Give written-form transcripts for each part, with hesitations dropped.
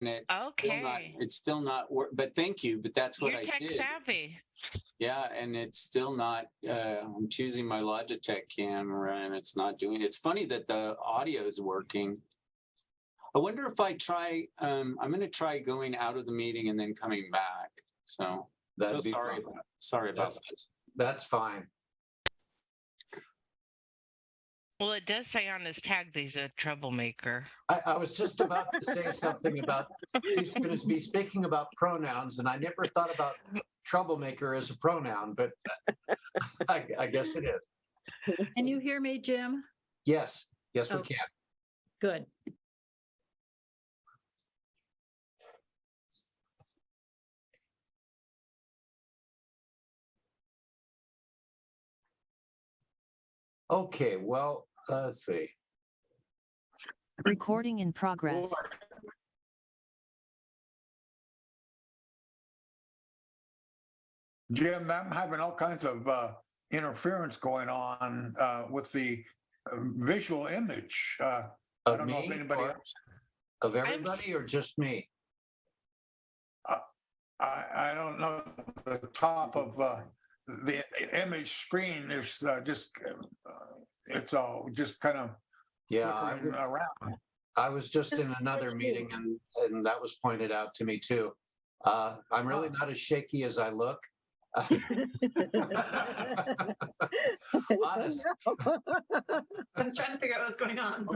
Okay. it's still not, but thank you, but that's what You're I tech did. savvy. Yeah, and it's still not, I'm choosing my Logitech camera and it's not doing, it's funny that the audio is working. I wonder if I try, I'm going to try going out of the meeting and then coming back. So, That'd be sorry, fine. sorry about that. That's fine. Well, it does say on this tag that he's a troublemaker. I was just about to say something about he's going to be speaking about pronouns, and I never thought about troublemaker as a pronoun, but I guess it is. Can you hear me, Jim? Yes, yes, we Okay. can. Good. Okay, well, let's see. Recording in progress. Jim, I'm having all kinds of interference going on with the visual image. I Of don't know if me anybody or else. of everybody or just me? I don't know. The top of the image screen is just it's all just kind of flickering around. I was just in another meeting and that was pointed out to me too. I'm really not as shaky as I look. Honest. I was trying to figure out what's going on.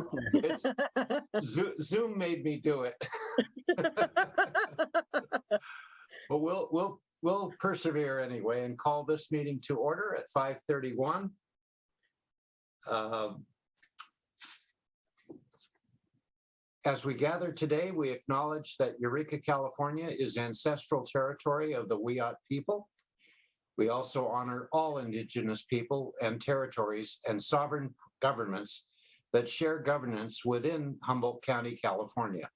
Zoom made me do it. But we'll persevere anyway and call this meeting to order at 5:31. As we gather today, we acknowledge that Eureka, California is ancestral territory of the Wiyot people. We also honor all Indigenous people and territories and sovereign governments that share governance within Humboldt County, California.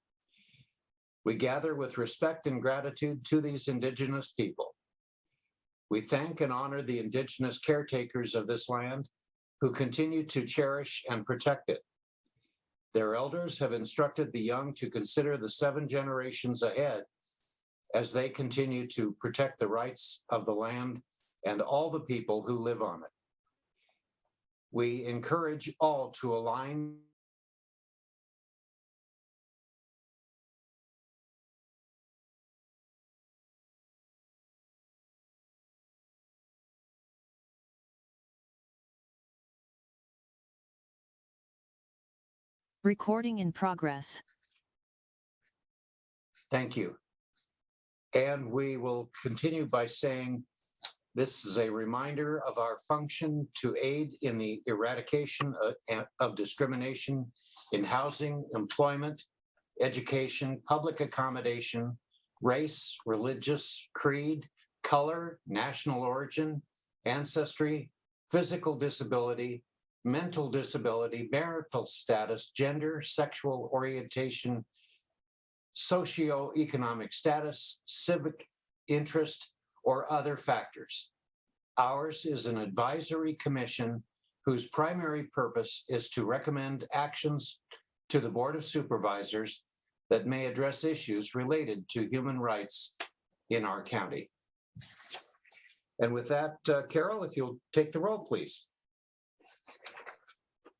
We gather with respect and gratitude to these Indigenous people. We thank and honor the Indigenous caretakers of this land who continue to cherish and protect it. Their elders have instructed the young to consider the 7 generations ahead as they continue to protect the rights of the land and all the people who live on it. We encourage all to align Recording in progress. Thank you. And we will continue by saying this is a reminder of our function to aid in the eradication of discrimination in housing, employment, education, public accommodation, race, religious creed, color, national origin, ancestry, physical disability, mental disability, marital status, gender, sexual orientation, socioeconomic status, civic interest, or other factors. Ours is an advisory commission whose primary purpose is to recommend actions to the Board of Supervisors that may address issues related to human rights in our county. And with that, Carol, if you'll take the roll, please.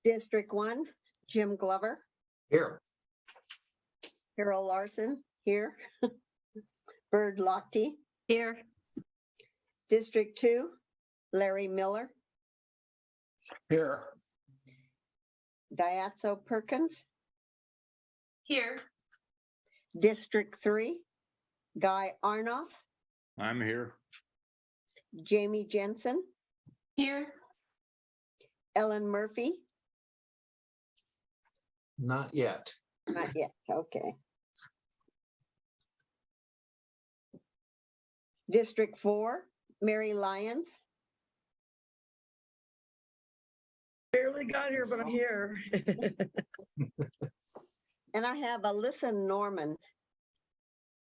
District 1, Jim Glover. Here. Carol Larson, here. Bird Lochte. Here. District 2, Larry Miller. Here. Diatso Perkins. Here. District 3, Guy Arnoff. I'm here. Jamie Jensen. Here. Ellen Murphy. Not yet. Not yet, okay. District 4, Mary Lyons. Barely got here, but I'm here. And I have Alyssa Norman.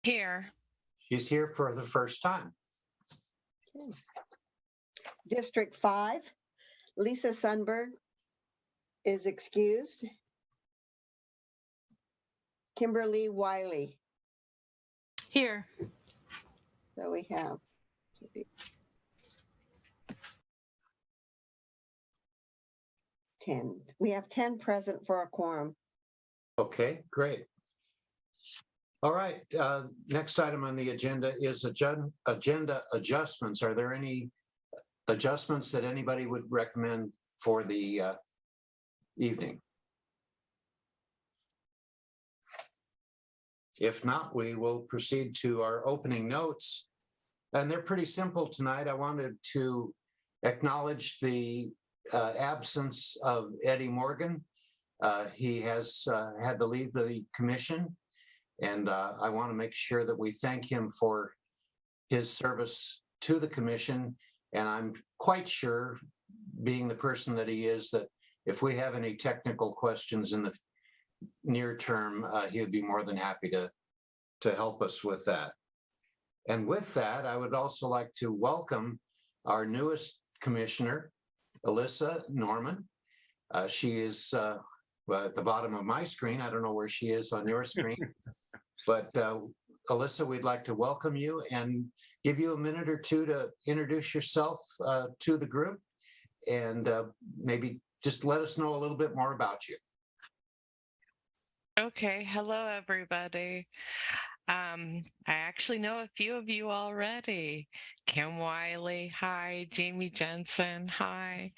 Here. She's here for the first time. District 5, Lisa Sundberg is excused. Kimberly Wiley. Here. So we have 10. We have 10 present for a quorum. Okay, great. All right, next item on the agenda is agenda adjustments. Are there any adjustments that anybody would recommend for the evening? If not, we will proceed to our opening notes. And they're pretty simple tonight. I wanted to acknowledge the absence of Eddie Morgan. He has had to leave the commission, and I want to make sure that we thank him for his service to the commission. And I'm quite sure, being the person that he is, that if we have any technical questions in the near term, he would be more than happy to help us with that. And with that, I would also like to welcome our newest commissioner, Alyssa Norman. She is at the bottom of my screen. I don't know where she is on your screen. But Alyssa, we'd like to welcome you and give you a minute or two to introduce yourself to the group, and maybe just let us know a little bit more about you. Okay, hello everybody. I actually know a few of you already. Kim Wiley, hi. Jamie Jensen, hi.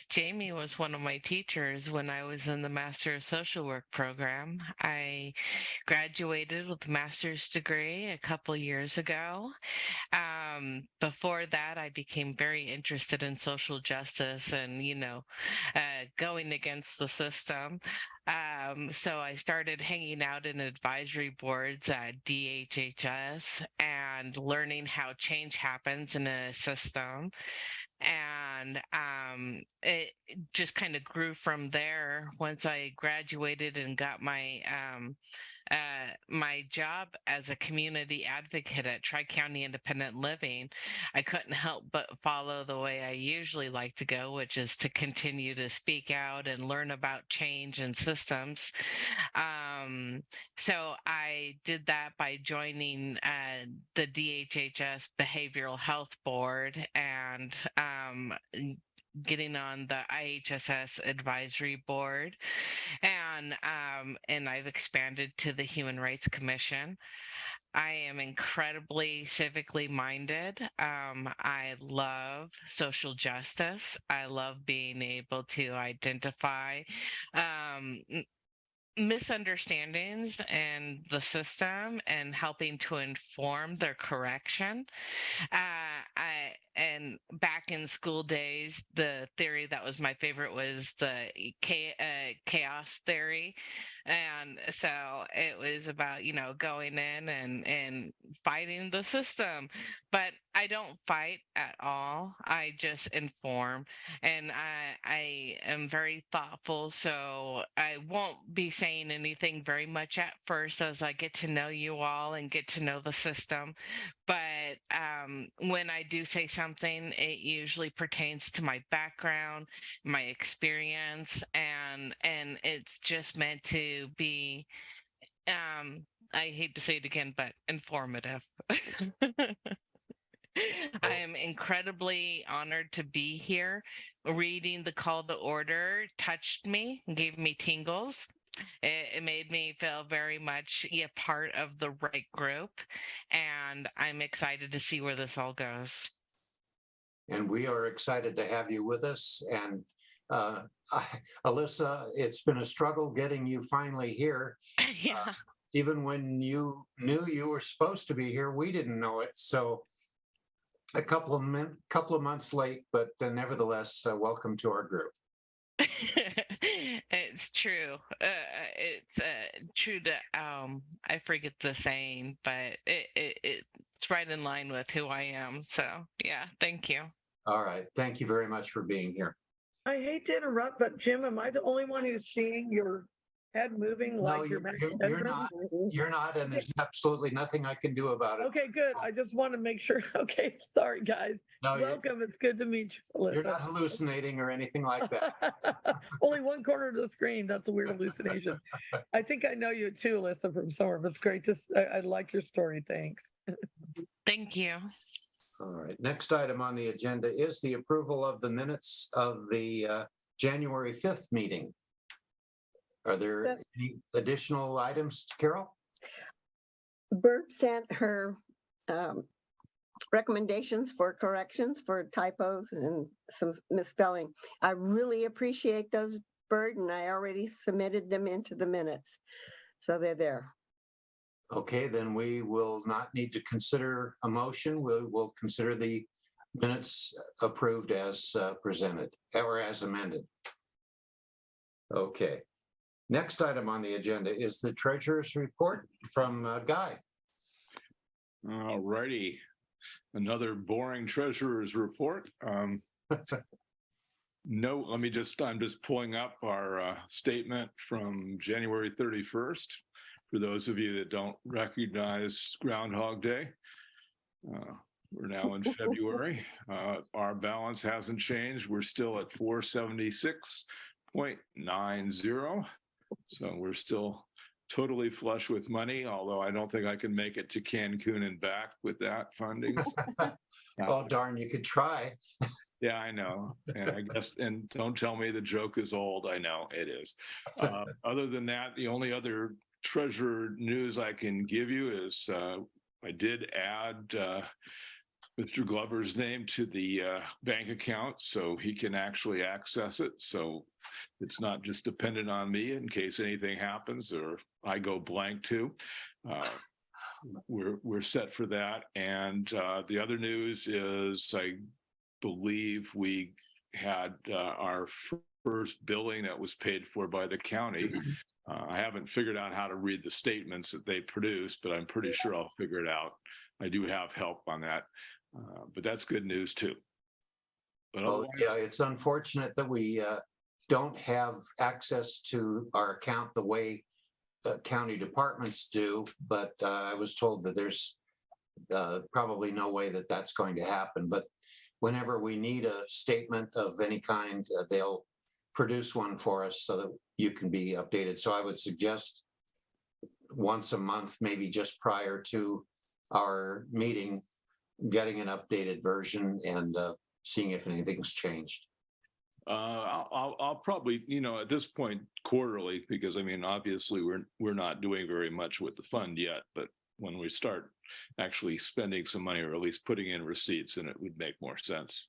Jamie was one of my teachers when I was in the Master of Social Work program. I graduated with a master's degree a couple years ago. Before that, I became very interested in social justice and, going against the system. So I started hanging out in advisory boards at DHHS and learning how change happens in a system. And it just kind of grew from there once I graduated and got my job as a community advocate at Tri-County Independent Living. I couldn't help but follow the way I usually like to go, which is to continue to speak out and learn about change and systems. So I did that by joining the DHHS Behavioral Health Board and getting on the IHSS advisory board, and I've expanded to the Human Rights Commission. I am incredibly civically minded. I love social justice. I love being able to identify misunderstandings in the system and helping to inform their correction. And back in school days, the theory that was my favorite was the chaos theory. And so it was about, going in and fighting the system. But I don't fight at all. I just inform. And I am very thoughtful. So I won't be saying anything very much at first as I get to know you all and get to know the system. But when I do say something, it usually pertains to my background, my experience, and it's just meant to be, I hate to say it again, but informative. I am incredibly honored to be here. Reading the call to order touched me, gave me tingles. It made me feel very much a part of the right group, and I'm excited to see where this all goes. And we are excited to have you with us. And Alyssa, it's been a struggle getting you finally here. Yeah. Even when you knew you were supposed to be here, we didn't know it. So a couple of months late, but nevertheless, welcome to our group. It's true. It's true to I forget the saying, but it's right in line with who I am. So yeah, thank you. All right. Thank you very much for being here. I hate to interrupt, but Jim, am I the only one who's seeing your head moving No, like your you're not. You're not, and there's absolutely nothing I can do about it. Okay, good. I just want to make sure. Okay, sorry, guys. No, Welcome. It's good to meet you, you're Alyssa. not hallucinating or anything like that. Only one corner of the screen. That's a weird hallucination. I think I know you too, Alyssa, from somewhere, but it's great to, I like your story. Thanks. Thank you. All right, next item on the agenda is the approval of the minutes of the January 5th meeting. Are there any additional items, Carol? Bert sent her recommendations for corrections for typos and some misspelling. I really appreciate those, Bert, and I already submitted them into the minutes. So they're there. Okay, then we will not need to consider a motion. We will consider the minutes approved as presented or as amended. Okay. Next item on the agenda is the treasurer's report from Guy. All righty. Another boring treasurer's report. No, I'm just pulling up our statement from January 31st. For those of you that don't recognize Groundhog Day, we're now in February. Our balance hasn't changed. We're still at 476.90. So we're still totally flush with money, although I don't think I can make it to Cancun and back with that funding. Oh, darn, you could try. Yeah, I know. And I guess, and don't tell me the joke is old. I know it is. Other than that, the only other treasurer news I can give you is I did add Mr. Glover's name to the bank account so he can actually access it. So it's not just dependent on me in case anything happens or I go blank too. We're set for that. And the other news is I believe we had our first billing that was paid for by the county. I haven't figured out how to read the statements that they produce, but I'm pretty sure I'll figure it out. I do have help on that, but that's good news too. But Oh, yeah, it's unfortunate that we don't have access to our account the way county departments do, but I was told that there's probably no way that that's going to happen. But whenever we need a statement of any kind, they'll produce one for us so that you can be updated. So I would suggest once a month, maybe just prior to our meeting, getting an updated version and seeing if anything's changed. I'll probably, at this point, quarterly, because I mean, obviously we're not doing very much with the fund yet, but when we start actually spending some money or at least putting in receipts, then it would make more sense.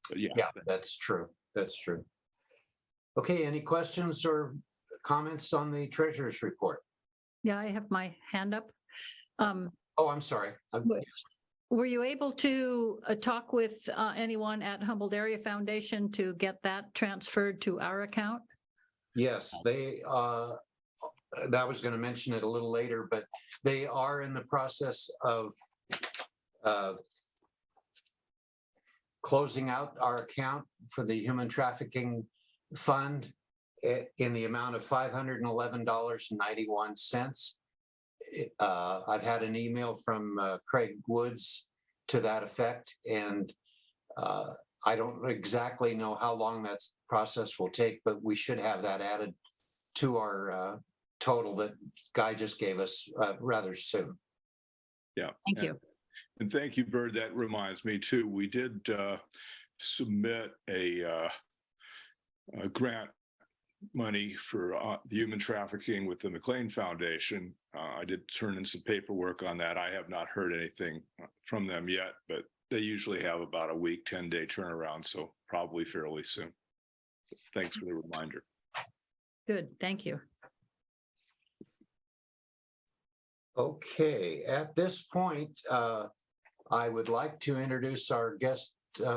But yeah, that's true. That's true. Okay, any questions or comments on the treasurer's report? Yeah, I have my hand up. Oh, I'm sorry. Were you able to talk with anyone at Humboldt Area Foundation to get that transferred to our account? Yes, they, I was going to mention it a little later, but they are in the process of closing out our account for the human trafficking fund in the amount of $511.91. I've had an email from Craig Woods to that effect, and I don't exactly know how long that process will take, but we should have that added to our total that Guy just gave us rather soon. Yeah. Thank you. And thank you, Bird. That reminds me too, we did submit a grant money for the human trafficking with the McLean Foundation. I did turn in some paperwork on that. I have not heard anything from them yet, but they usually have about a week, 10-day turnaround, so probably fairly soon. Thanks for the reminder. Good, thank you. Okay, at this point, I would like to introduce our guest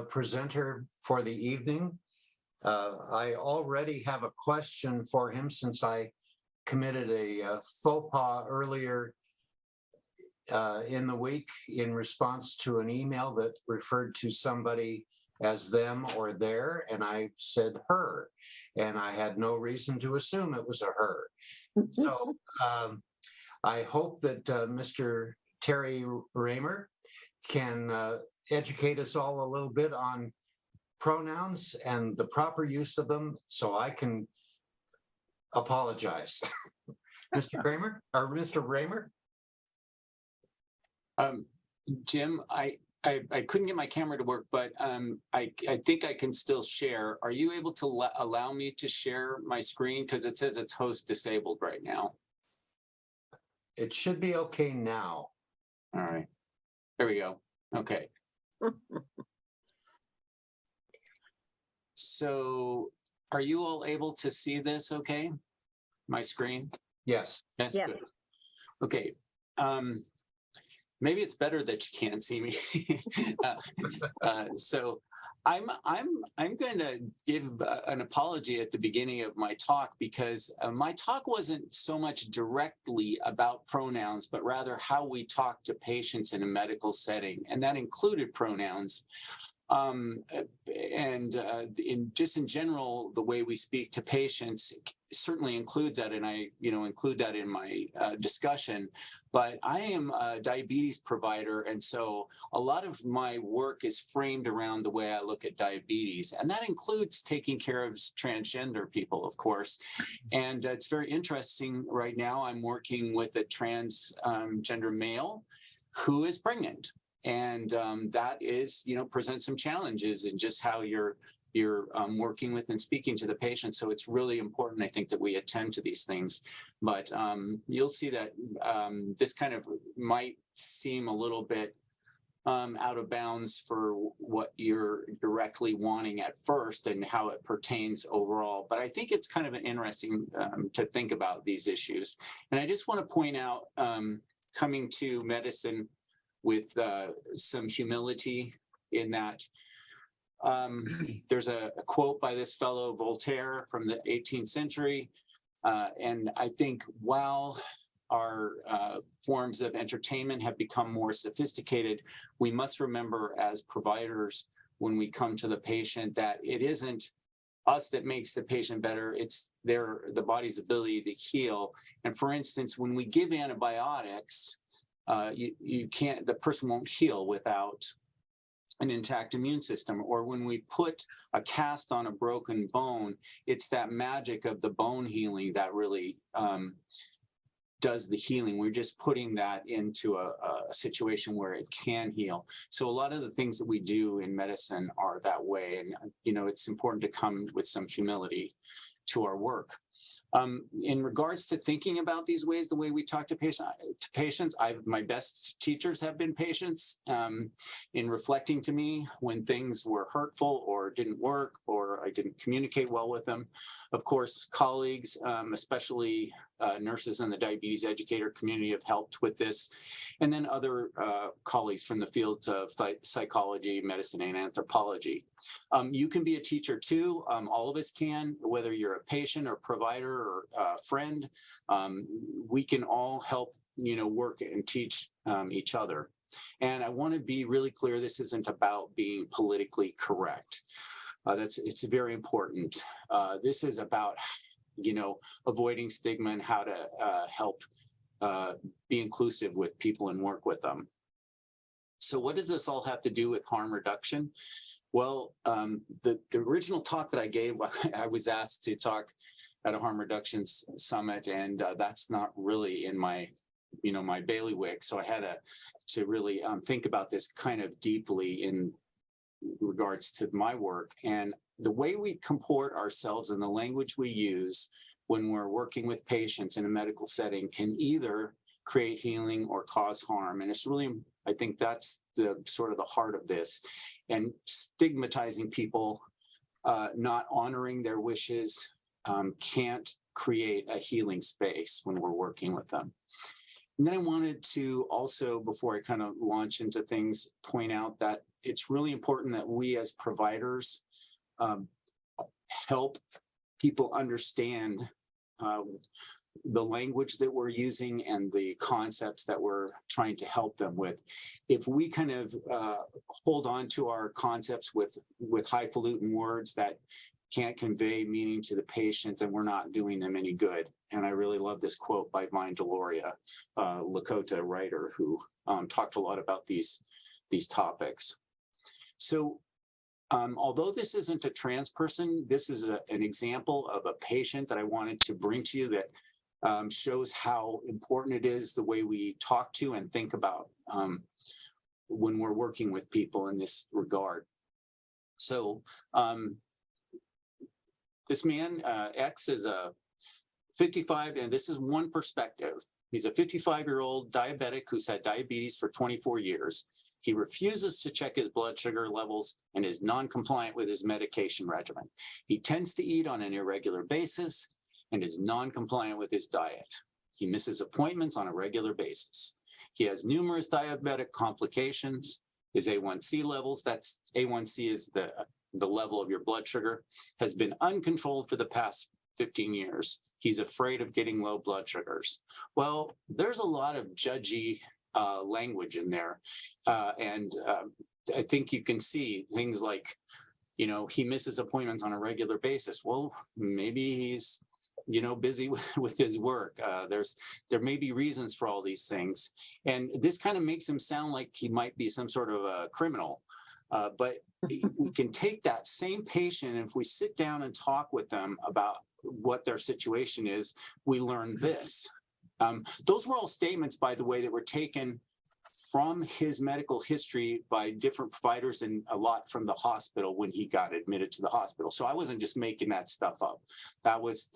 presenter for the evening. I already have a question for him since I committed a faux pas earlier in the week in response to an email that referred to somebody as them or their, and I said her. And I had no reason to assume it was a her. So I hope that Mr. Terry Raymer can educate us all a little bit on pronouns and the proper use of them so I can apologize. Mr. Kramer or Mr. Raymer? Jim, I couldn't get my camera to work, but I think I can still share. Are you able to allow me to share my screen? Because it says it's host disabled right now. It should be okay now. All right. There we go. Okay. So are you all able to see this okay? My screen? Yes. That's Yeah. good. Okay. Maybe it's better that you can't see me. So I'm going to give an apology at the beginning of my talk because my talk wasn't so much directly about pronouns, but rather how we talk to patients in a medical setting, and that included pronouns. In general, the way we speak to patients certainly includes that, and I include that in my discussion. But I am a diabetes provider, and so a lot of my work is framed around the way I look at diabetes, and that includes taking care of transgender people, of course. And it's very interesting. Right now, I'm working with a transgender male who is pregnant. And that is, presents some challenges in just how you're working with and speaking to the patient. So it's really important, I think, that we attend to these things. But you'll see that this kind of might seem a little bit out of bounds for what you're directly wanting at first and how it pertains overall. But I think it's kind of an interesting to think about these issues. And I just want to point out, coming to medicine with some humility in that. There's a quote by this fellow Voltaire from the 18th century. And I think while our forms of entertainment have become more sophisticated, we must remember as providers when we come to the patient that it isn't us that makes the patient better, it's the body's ability to heal. And for instance, when we give antibiotics, the person won't heal without an intact immune system. Or when we put a cast on a broken bone, it's that magic of the bone healing that really does the healing. We're just putting that into a situation where it can heal. So a lot of the things that we do in medicine are that way. And, it's important to come with some humility to our work. In regards to thinking about these ways, the way we talk to patients, my best teachers have been patients in reflecting to me when things were hurtful or didn't work or I didn't communicate well with them. Of course, colleagues, especially nurses in the diabetes educator community, have helped with this. And then other colleagues from the fields of psychology, medicine, and anthropology. You can be a teacher too. All of us can, whether you're a patient or provider or friend. We can all help, work and teach each other. And I want to be really clear, this isn't about being politically correct. It's very important. This is about, avoiding stigma and how to help be inclusive with people and work with them. So what does this all have to do with harm reduction? Well, the original talk that I gave, I was asked to talk at a harm reduction summit, and that's not really in my, my bailiwick. So I had to really think about this kind of deeply in regards to my work. And the way we comport ourselves and the language we use when we're working with patients in a medical setting can either create healing or cause harm. And it's really, I think that's the sort of the heart of this. And stigmatizing people, not honoring their wishes, can't create a healing space when we're working with them. And then I wanted to also, before I kind of launch into things, point out that it's really important that we as providers help people understand the language that we're using and the concepts that we're trying to help them with. If we kind of hold on to our concepts with highfalutin words that can't convey meaning to the patient, then we're not doing them any good. And I really love this quote by Mine Deloria, Lakota writer, who talked a lot about these topics. So although this isn't a trans person, this is an example of a patient that I wanted to bring to you that shows how important it is the way we talk to and think about when we're working with people in this regard. So this man, X, is a 55, and this is one perspective. He's a 55-year-old diabetic who's had diabetes for 24 years. He refuses to check his blood sugar levels and is non-compliant with his medication regimen. He tends to eat on an irregular basis and is non-compliant with his diet. He misses appointments on a regular basis. He has numerous diabetic complications. His A1C levels, that's A1C is the level of your blood sugar, has been uncontrolled for the past 15 years. He's afraid of getting low blood sugars. Well, there's a lot of judgy language in there. And I think you can see things like, you know, he misses appointments on a regular basis. Well, maybe he's, you know, busy with his work. There may be reasons for all these things. And this kind of makes him sound like he might be some sort of a criminal. But we can take that same patient, and if we sit down and talk with them about what their situation is, we learn this. Those were all statements, by the way, that were taken from his medical history by different providers and a lot from the hospital when he got admitted to the hospital. So I wasn't just making that stuff up. That was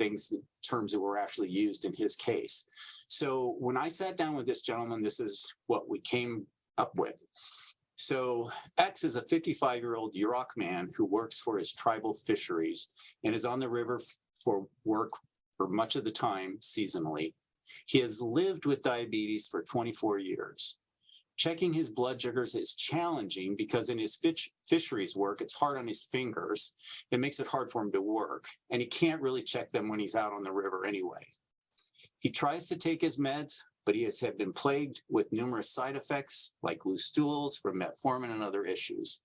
terms that were actually used in his case. So when I sat down with this gentleman, this is what we came up with. So X is a 55-year-old Yurok man who works for his tribal fisheries and is on the river for work for much of the time seasonally. He has lived with diabetes for 24 years. Checking his blood sugars is challenging because in his fisheries work, it's hard on his fingers. It makes it hard for him to work, and he can't really check them when he's out on the river anyway. He tries to take his meds, but he has been plagued with numerous side effects like loose stools from metformin and other issues.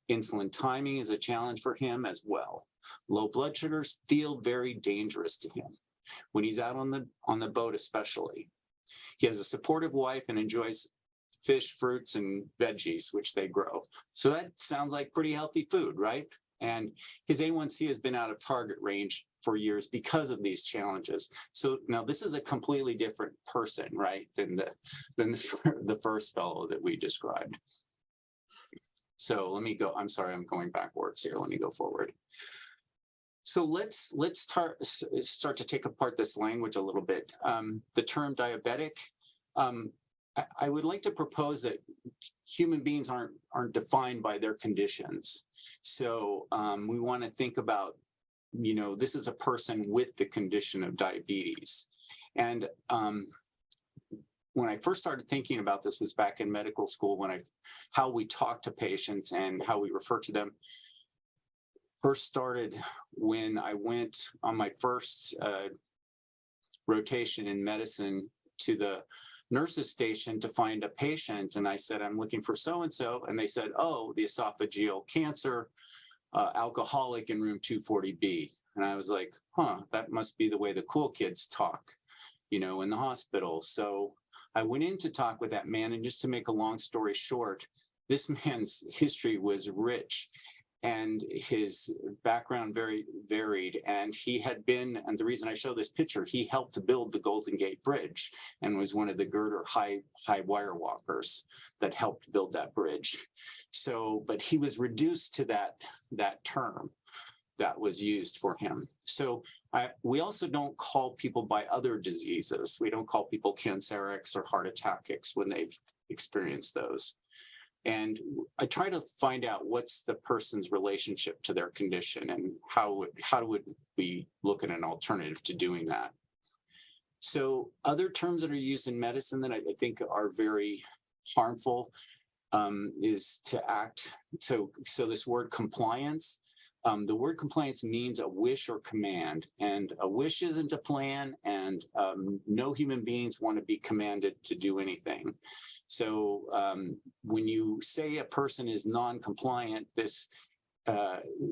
Insulin timing is a challenge for him as well. Low blood sugars feel very dangerous to him when he's out on the boat especially. He has a supportive wife and enjoys fish, fruits, and veggies, which they grow. So that sounds like pretty healthy food, right? And his A1C has been out of target range for years because of these challenges. So now this is a completely different person, right, than the first fellow that we described. So let me go. I'm sorry, I'm going backwards here. Let me go forward. So let's start to take apart this language a little bit. The term diabetic. I would like to propose that human beings aren't defined by their conditions. So we want to think about, you know, this is a person with the condition of diabetes. And when I first started thinking about this was back in medical school, how we talk to patients and how we refer to them. First started when I went on my first rotation in medicine to the nurse's station to find a patient. And I said, I'm looking for so-and-so. And they said, oh, the esophageal cancer, alcoholic in room 240B. And I was like, that must be the way the cool kids talk, you know, in the hospital. So I went in to talk with that man. And just to make a long story short, this man's history was rich and his background very varied. And he had been, and the reason I show this picture, he helped to build the Golden Gate Bridge and was one of the girder high wire walkers that helped build that bridge. So, but he was reduced to that term that was used for him. So we also don't call people by other diseases. We don't call people cancerics or heart attackics when they've experienced those. And I try to find out what's the person's relationship to their condition and how would we look at an alternative to doing that. So other terms that are used in medicine that I think are very harmful is to act. So this word compliance, The word compliance means a wish or command, and a wish isn't a plan, and no human beings want to be commanded to do anything. So when you say a person is non-compliant, this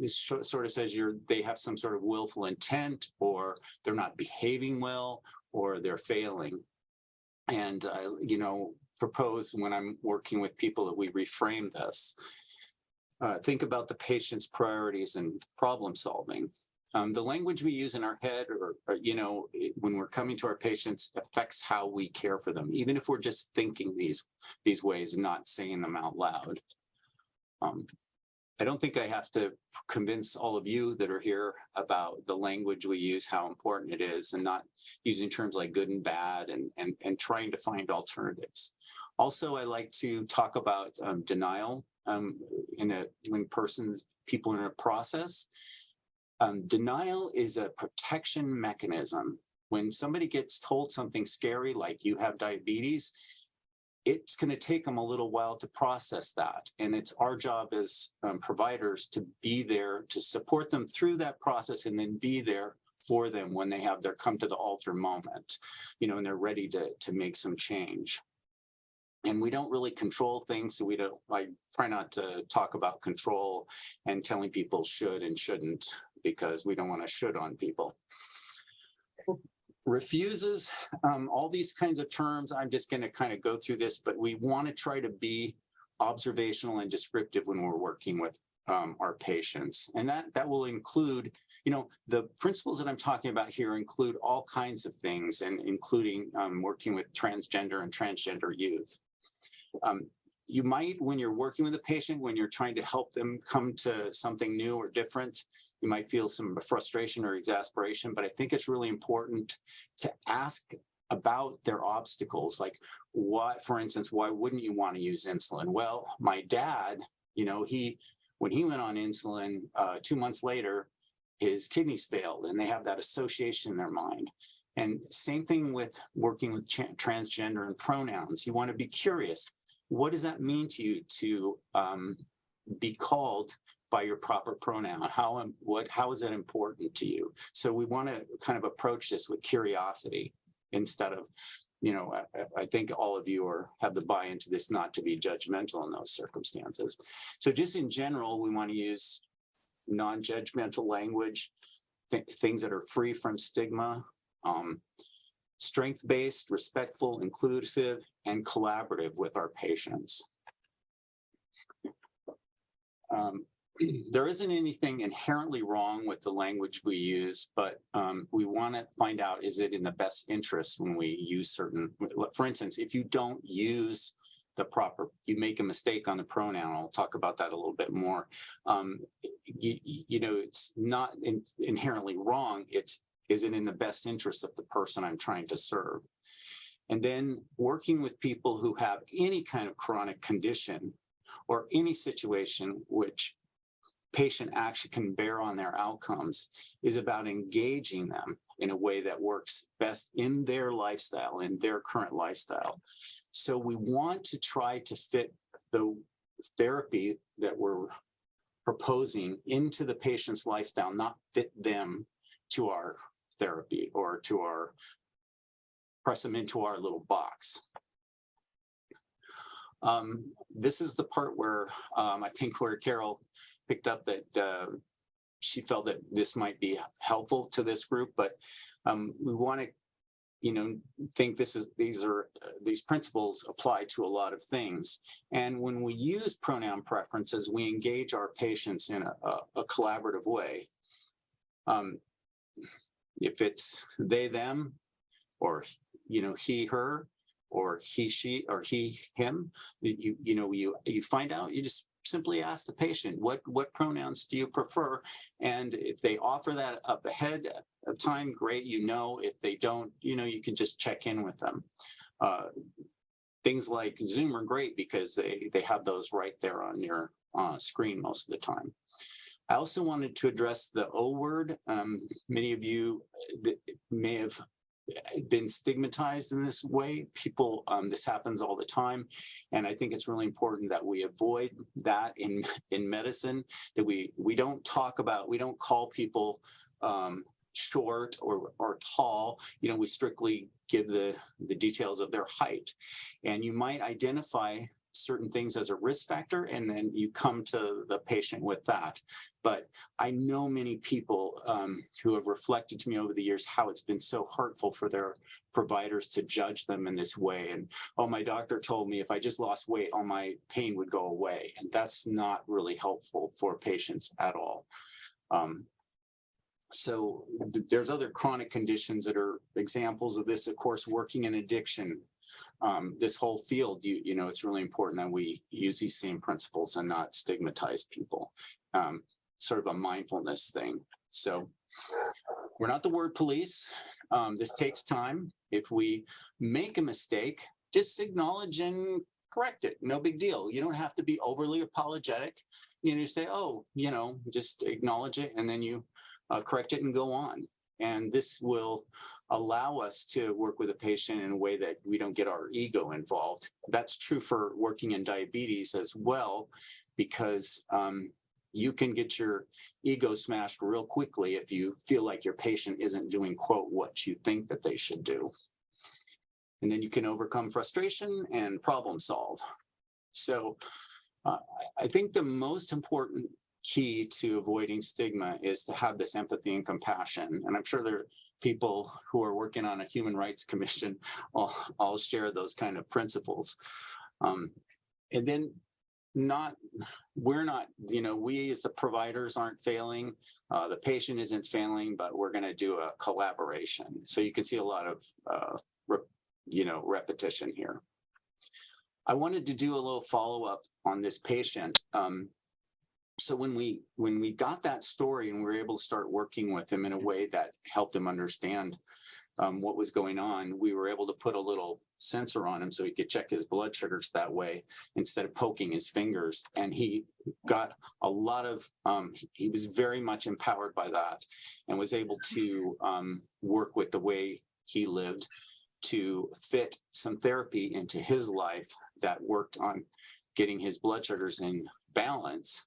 sort of says they have some sort of willful intent, or they're not behaving well, or they're failing. And propose when I'm working with people that we reframe this. Think about the patient's priorities and problem solving. The language we use in our head, or when we're coming to our patients, affects how we care for them, even if we're just thinking these ways and not saying them out loud. I don't think I have to convince all of you that are here about the language we use, how important it is, and not using terms like good and bad, and trying to find alternatives. Also, I like to talk about denial when people are in a process. Denial is a protection mechanism. When somebody gets told something scary, like you have diabetes, it's going to take them a little while to process that. And it's our job as providers to be there to support them through that process, and then be there for them when they have their come to the altar moment, and they're ready to make some change. And we don't really control things, so I try not to talk about control and telling people should and shouldn't, because we don't want to should on people. Refuses, all these kinds of terms, I'm just going to kind of go through this, but we want to try to be observational and descriptive when we're working with our patients. And that will include, the principles that I'm talking about here include all kinds of things, and including working with transgender and transgender youth. You might, when you're working with a patient, when you're trying to help them come to something new or different, you might feel some frustration or exasperation, but I think it's really important to ask about their obstacles. Like, for instance, why wouldn't you want to use insulin? Well, my dad, when he went on insulin, 2 months later, his kidneys failed, and they have that association in their mind. And same thing with working with transgender and pronouns. You want to be curious. What does that mean to you to be called by your proper pronoun? How is that important to you? So we want to kind of approach this with curiosity instead of, I think all of you have the buy-in to this, not to be judgmental in those circumstances. So just in general, we want to use non-judgmental language, things that are free from stigma, strength-based, respectful, inclusive, and collaborative with our patients. There isn't anything inherently wrong with the language we use, but we want to find out, is it in the best interest when we use certain, for instance, if you don't use you make a mistake on the pronoun, I'll talk about that a little bit more. It's not inherently wrong. Is it in the best interest of the person I'm trying to serve? And then working with people who have any kind of chronic condition or any situation which patient action can bear on their outcomes is about engaging them in a way that works best in their lifestyle, in their current lifestyle. So we want to try to fit the therapy that we're proposing into the patient's lifestyle, not fit them to our therapy or press them into our little box. This is the part where I think where Carol picked up that she felt that this might be helpful to this group, but we want to, think these principles apply to a lot of things. And when we use pronoun preferences, we engage our patients in a collaborative way. If it's they, them, or he, her, or he, she, or he, him, you find out, you just simply ask the patient, what pronouns do you prefer? And if they offer that up ahead of time, great. If they don't, you can just check in with them. Things like Zoom are great because they have those right there on your screen most of the time. I also wanted to address the O word. Many of you may have been stigmatized in this way. People, this happens all the time. And I think it's really important that we avoid that in medicine, that we don't talk about, we don't call people short or tall. You know, we strictly give the details of their height. And you might identify certain things as a risk factor, and then you come to the patient with that. But I know many people who have reflected to me over the years how it's been so hurtful for their providers to judge them in this way. And, oh, my doctor told me if I just lost weight, all my pain would go away. And that's not really helpful for patients at all. So there's other chronic conditions that are examples of this, of course, working in addiction. This whole field, you know, it's really important that we use these same principles and not stigmatize people. Sort of a mindfulness thing. So we're not the word police. This takes time. If we make a mistake, just acknowledge and correct it. No big deal. You don't have to be overly apologetic. You know, you say, oh, you know, just acknowledge it, and then you correct it and go on. And this will allow us to work with a patient in a way that we don't get our ego involved. That's true for working in diabetes as well, because you can get your ego smashed real quickly if you feel like your patient isn't doing, quote, what you think that they should do. And then you can overcome frustration and problem solve. So I think the most important key to avoiding stigma is to have this empathy and compassion. And I'm sure there are people who are working on a human rights commission all share those kind of principles. And then we're not, you know, we as the providers aren't failing, the patient isn't failing, but we're going to do a collaboration. So you can see a lot of, repetition here. I wanted to do a little follow-up on this patient. So when we got that story and we were able to start working with him in a way that helped him understand what was going on, we were able to put a little sensor on him so he could check his blood sugars that way instead of poking his fingers. And he got a lot of, he was very much empowered by that and was able to work with the way he lived to fit some therapy into his life that worked on getting his blood sugars in balance.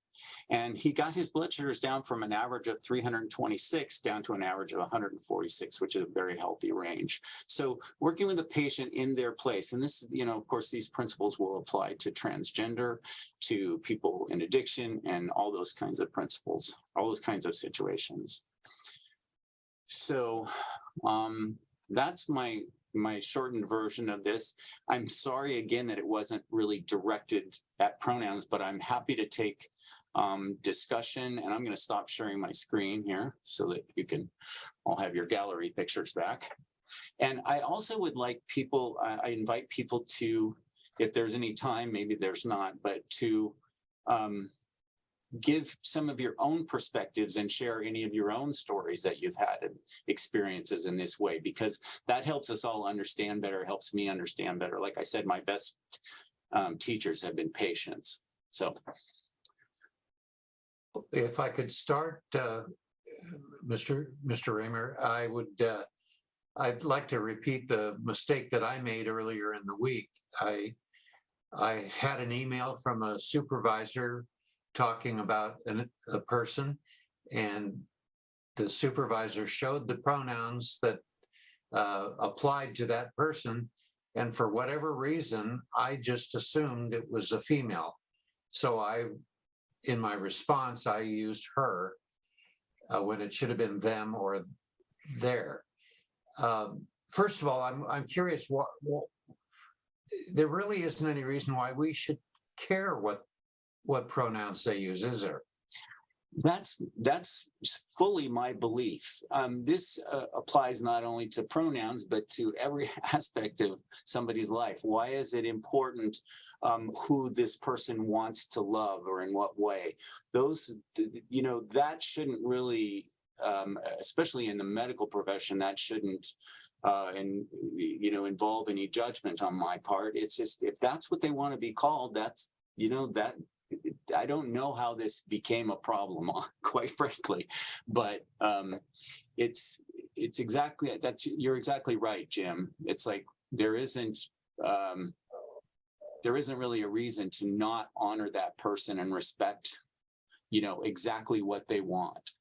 And he got his blood sugars down from an average of 326 down to an average of 146, which is a very healthy range. So working with the patient in their place, and this, you know, of course, these principles will apply to transgender, to people in addiction, and all those kinds of principles, all those kinds of situations. So that's my shortened version of this. I'm sorry again that it wasn't really directed at pronouns, but I'm happy to take discussion, and I'm going to stop sharing my screen here so that you can all have your gallery pictures back. And I also would like people, I invite people to, if there's any time, maybe there's not, but to give some of your own perspectives and share any of your own stories that you've had and experiences in this way, because that helps us all understand better, helps me understand better. Like I said, my best teachers have been patients. So if I could start, Mr. Raymer, I'd like to repeat the mistake that I made earlier in the week. I had an email from a supervisor talking about a person, and the supervisor showed the pronouns that applied to that person. And for whatever reason, I just assumed it was a female. So in my response, I used her when it should have been them or their. First of all, I'm curious, what there really isn't any reason why we should care what pronouns they use, is there? That's fully my belief. This applies not only to pronouns, but to every aspect of somebody's life. Why is it important who this person wants to love or in what way? Those, you know, that shouldn't really, especially in the medical profession, that shouldn't involve any judgment on my part. It's just, if that's what they want to be called, that's, you know, that I don't know how this became a problem, quite frankly, but it's, it's exactly you're exactly right, Jim. It's like there isn't really a reason to not honor that person and respect, exactly what they want.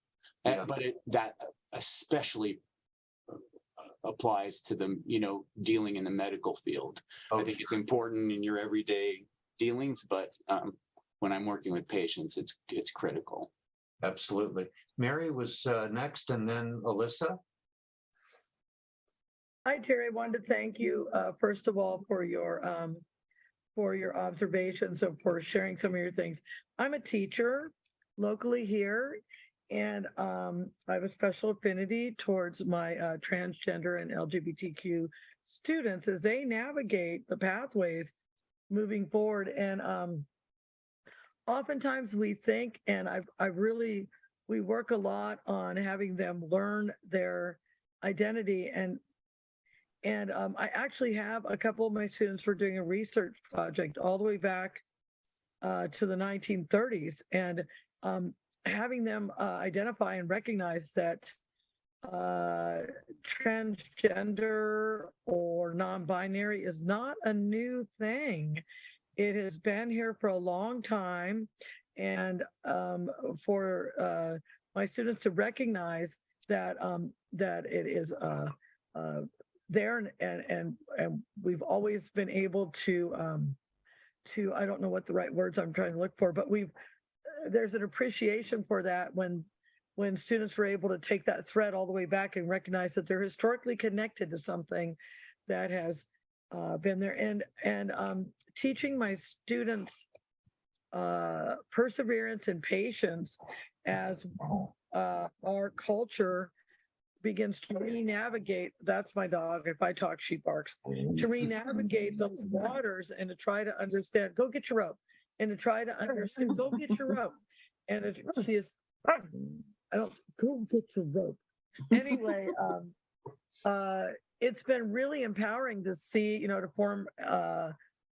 Yeah. But that especially applies to them, dealing in the medical field. Oh, I think it's important in your everyday dealings, but when I'm working with patients, it's critical. absolutely. Mary was next, and then Alyssa. Hi, Terry. I wanted to thank you, first of all, for your observations and for sharing some of your things. I'm a teacher locally here, and I have a special affinity towards my transgender and LGBTQ students as they navigate the pathways moving forward. And oftentimes we think, and we work a lot on having them learn their identity. And I actually have a couple of my students were doing a research project all the way back to the 1930s, and having them identify and recognize that transgender or non-binary is not a new thing. It has been here for a long time, and for my students to recognize that that it is there, and we've always been able to I don't know what the right words I'm trying to look for, but there's an appreciation for that when students were able to take that thread all the way back and recognize that they're historically connected to something that has been there, and teaching my students perseverance and patience as our culture begins to re-navigate. That's my dog. If I talk, she barks. To re-navigate those waters and to try to understand. Go get your rope. And to try to understand. Go get your rope. And she is. I don't. Go get your rope. Anyway, it's been really empowering to see, to form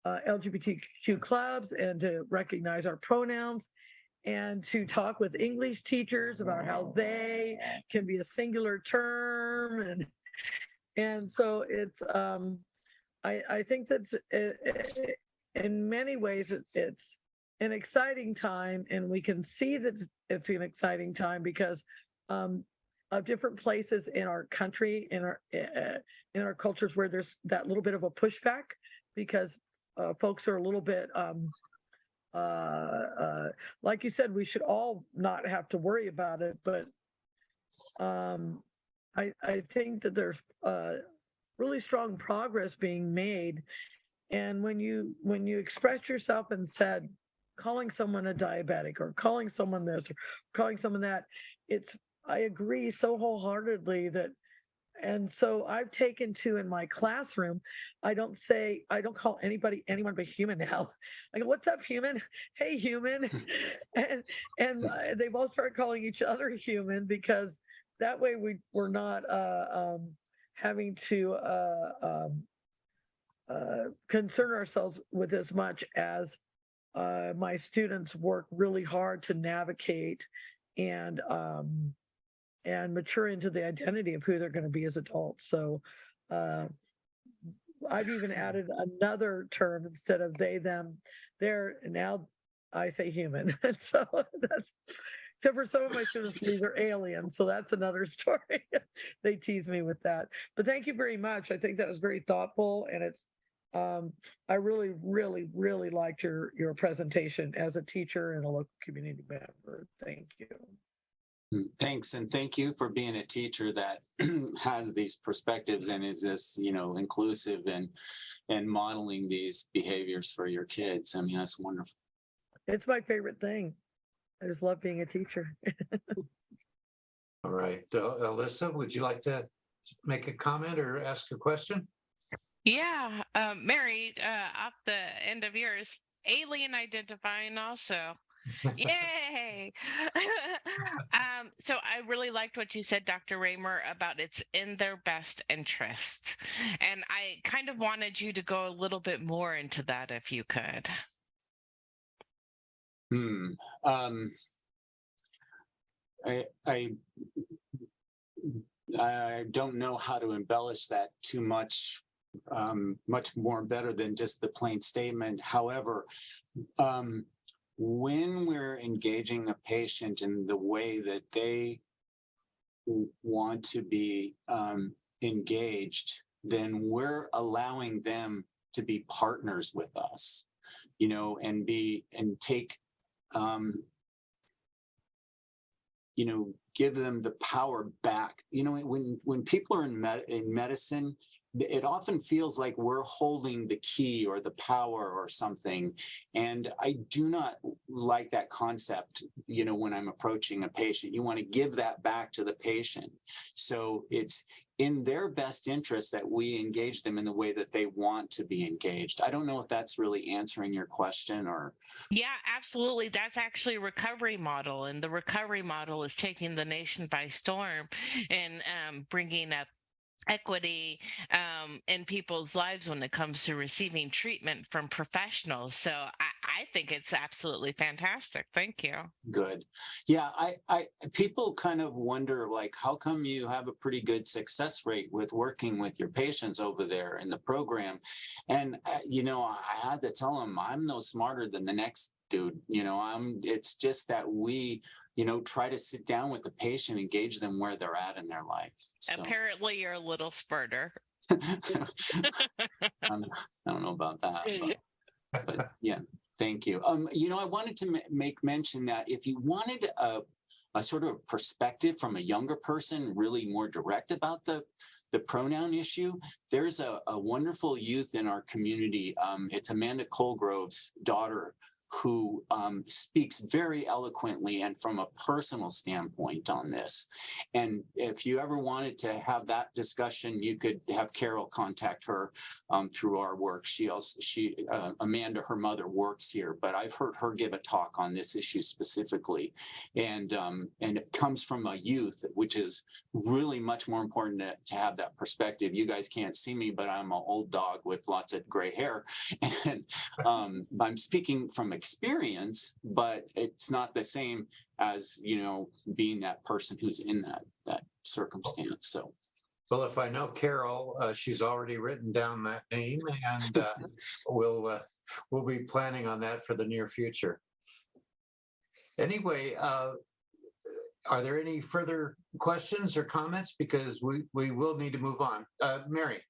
LGBTQ clubs and to recognize our pronouns, and to talk with English teachers about how they can be a singular term. And so it's, I think that's in many ways, it's an exciting time, and we can see that it's an exciting time because of different places in our country, in our cultures where there's that little bit of a pushback because folks are a little bit, like you said, we should all not have to worry about it, but I think that there's really strong progress being made. And when you express yourself and said, calling someone a diabetic or calling someone this or calling someone that, I agree so wholeheartedly that. And so I've taken to in my classroom, I don't call anyone but human now. I go, what's up, human? Hey, human. and they both start calling each other human, because that way we're not having to concern ourselves with as much as my students work really hard to navigate and mature into the identity of who they're going to be as adults. So I've even added another term instead of they, them, their. Now I say human. So that's, except for some of my students believe they're aliens. So that's another story. They tease me with that. But thank you very much. I think that was very thoughtful. And it's, I really, really, really liked your presentation as a teacher and a local community member. Thank you. Thanks. And thank you for being a teacher that has these perspectives and is this, inclusive and modeling these behaviors for your kids. I mean, that's wonderful. It's my favorite thing. I just love being a teacher. All right. Alyssa, would you like to make a comment or ask a question? Yeah, Mary, off the end of yours, alien identifying also. Yay! So I really liked what you said, Dr. Raymer, about it's in their best interest. And I kind of wanted you to go a little bit more into that if you could. I I don't know how to embellish that too much, much more better than just the plain statement. However, when we're engaging a patient in the way that they want to be engaged, then we're allowing them to be partners with us, and take, give them the power back. When people are in medicine, it often feels like we're holding the key or the power or something. And I do not like that concept, when I'm approaching a patient. You want to give that back to the patient. So it's in their best interest that we engage them in the way that they want to be engaged. I don't know if that's really answering your question or. Yeah, absolutely. That's actually a recovery model. And the recovery model is taking the nation by storm and bringing up equity in people's lives when it comes to receiving treatment from professionals. So I think it's absolutely fantastic. Thank you. Good. Yeah, I people kind of wonder, like, how come you have a pretty good success rate with working with your patients over there in the program? And I had to tell them I'm no smarter than the next dude. It's just that we try to sit down with the patient, engage them where they're at in their life. So. Apparently, you're a little spurter. I don't know about that, but yeah, thank you. I wanted to make mention that if you wanted a sort of perspective from a younger person, really more direct about the pronoun issue, there's a wonderful youth in our community. It's Amanda Colgrove's daughter, who speaks very eloquently and from a personal standpoint on this. And if you ever wanted to have that discussion, you could have Carol contact her through our work. Amanda, her mother, works here, but I've heard her give a talk on this issue specifically. And it comes from a youth, which is really much more important to have that perspective. You guys can't see me, but I'm an old dog with lots of gray hair. And I'm speaking from experience, but it's not the same as being that person who's in that circumstance. So, well, if I know Carol, she's already written down that name, and we'll be planning on that for the near future. Anyway, are there any further questions or comments? Because we will need to move on. Mary.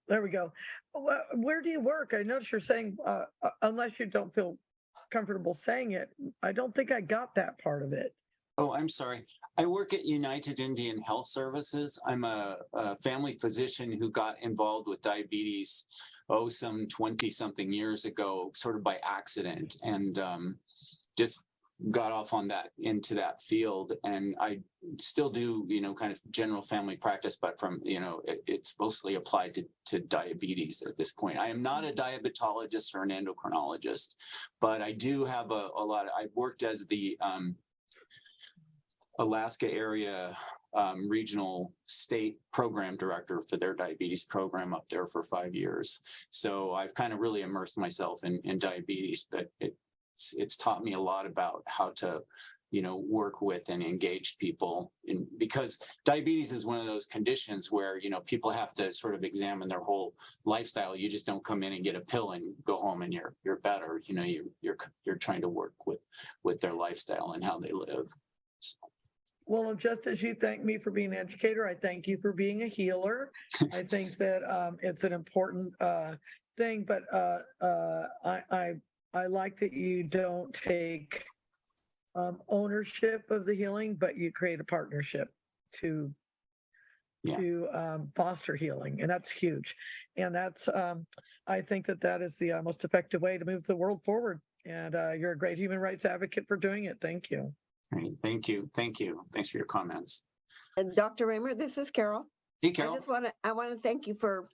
There we go. Where do you work? I notice you're saying, unless you don't feel comfortable saying it, I don't think I got that part of it. Oh, I'm sorry. I work at United Indian Health Services. I'm a family physician who got involved with diabetes, some 20-something years ago, sort of by accident, and just got off on into that field. And I still do, kind of general family practice, but from, it's mostly applied to diabetes at this point. I am not a diabetologist or an endocrinologist, but I do have a lot I worked as the Alaska area regional state program director for their diabetes program up there for 5 years. So I've kind of really immersed myself in diabetes, but it's taught me a lot about how to, work with and engage people because diabetes is one of those conditions where, people have to sort of examine their whole lifestyle. You just don't come in and get a pill and go home and you're better. You're trying to work with their lifestyle and how they live. So. Well, just as you thank me for being an educator, I thank you for being a healer. I think that it's an important thing, but I like that you don't take ownership of the healing, but you create a partnership to foster healing, and that's huge. And that's I think that is the most effective way to move the world forward. And you're a great human rights advocate for doing it. Thank you. Great. Thank you. Thanks for your comments. And Dr. Raymer, this is Carol. Hey, Carol. I want to thank you for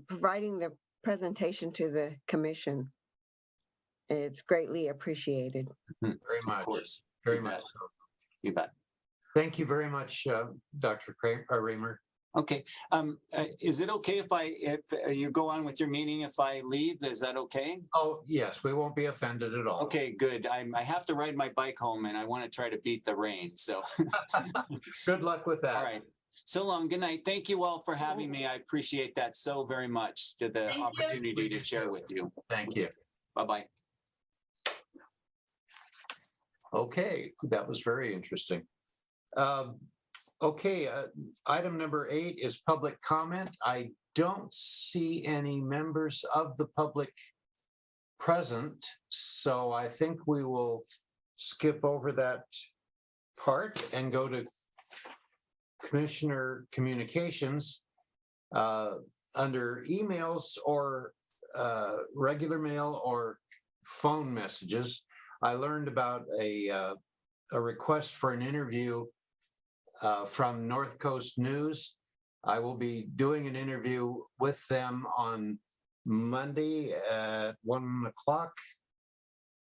providing the presentation to the commission. It's greatly appreciated. Very much. Of course. Very much so. You bet. Thank you very much, Dr. Raymer. Okay. Is it okay if you go on with your meeting if I leave? Is that okay? Oh, yes, we won't be offended at all. Okay, good. I have to ride my bike home and I want to try to beat the rain. So, Good luck with that. all right. So long. Good night. Thank you all for having me. I appreciate that so very much. The Thank you. opportunity to share with you. Thank you. Bye-bye. Okay, that was very interesting. Okay, item number 8 is public comment. I don't see any members of the public present, so I think we will skip over that part and go to Commissioner Communications. Under emails or regular mail or phone messages, I learned about a request for an interview from North Coast News. I will be doing an interview with them on Monday at 1 o'clock.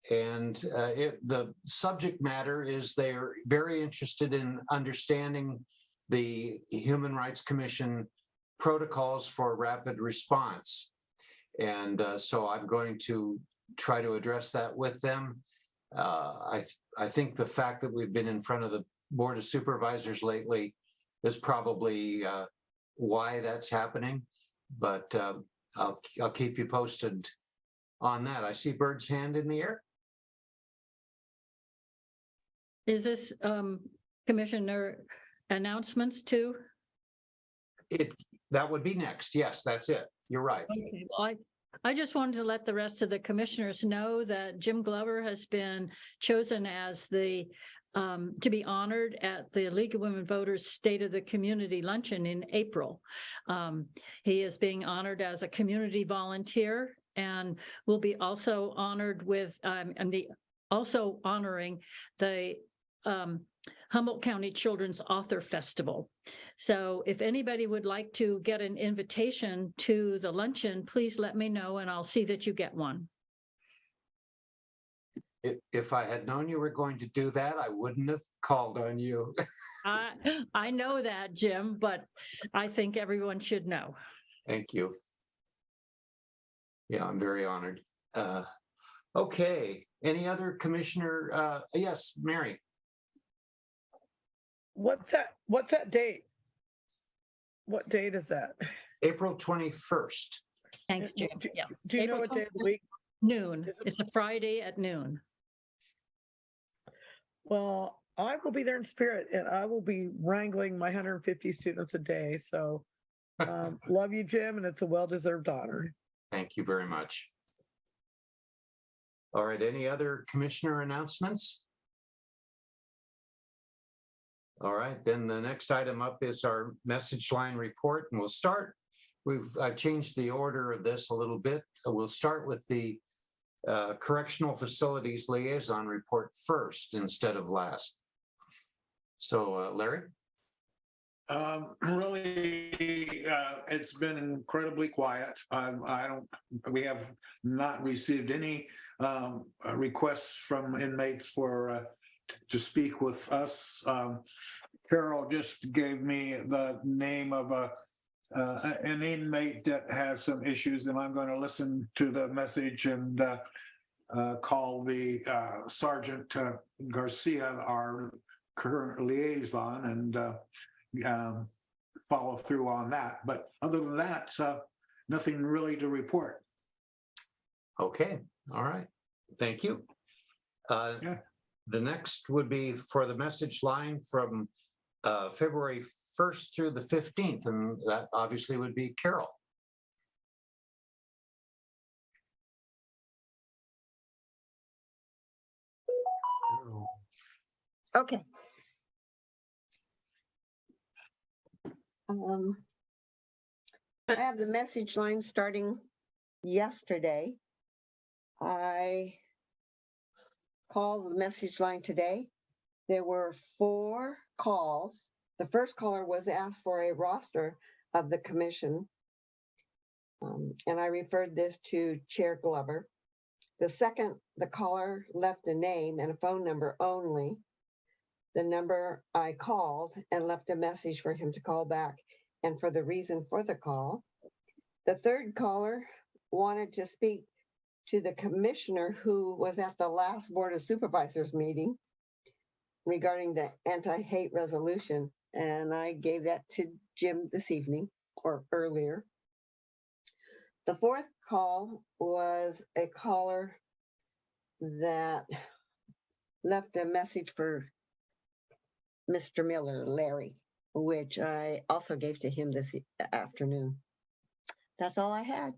And the subject matter is they're very interested in understanding the Human Rights Commission protocols for rapid response. And so I'm going to try to address that with them. I think the fact that we've been in front of the Board of Supervisors lately is probably why that's happening, but I'll keep you posted on that. I see Bird's hand in the air. Is this Commissioner announcements too? That would be next. Yes, that's it. You're right. Okay, well, I just wanted to let the rest of the commissioners know that Jim Glover has been chosen as the to be honored at the League of Women Voters State of the Community Luncheon in April. He is being honored as a community volunteer and will be also honored with, also honoring the Humboldt County Children's Author Festival. So if anybody would like to get an invitation to the luncheon, please let me know and I'll see that you get one. If I had known you were going to do that, I wouldn't have called on you. I know that, Jim, but I think everyone should know. Thank you. Yeah, I'm very honored. Okay, any other commissioner? Yes, Mary. What's that date? What date is that? April 21st. Thanks, Jim. Yeah. Do you know what day of the week? Noon. It's a Friday at noon. Well, I will be there in spirit and I will be wrangling my 150 students a day. So love you, Jim, and it's a well-deserved honor. Thank you very much. All right, any other commissioner announcements? All right, then the next item up is our message line report, and we'll start. I've changed the order of this a little bit. We'll start with the Correctional Facilities Liaison report first instead of last. So, Larry? Really, it's been incredibly quiet. We have not received any requests from inmates for to speak with us. Carol just gave me the name of an inmate that has some issues, and I'm going to listen to the message and call the Sergeant Garcia, our current liaison, and follow through on that. But other than that, nothing really to report. Okay, all right. Thank you. Yeah. The next would be for the message line from February 1st through the 15th, and that obviously would be Carol. Okay. I have the message line starting yesterday. I called the message line today. There were 4 calls. The first caller was asked for a roster of the commission, and I referred this to Chair Glover. The second, the caller left a name and a phone number only. The number I called and left a message for him to call back, and for the reason for the call. The third caller wanted to speak to the commissioner who was at the last Board of Supervisors meeting regarding the anti-hate resolution, and I gave that to Jim this evening or earlier. The fourth call was a caller that left a message for Mr. Miller, Larry, which I also gave to him this afternoon. That's all I had.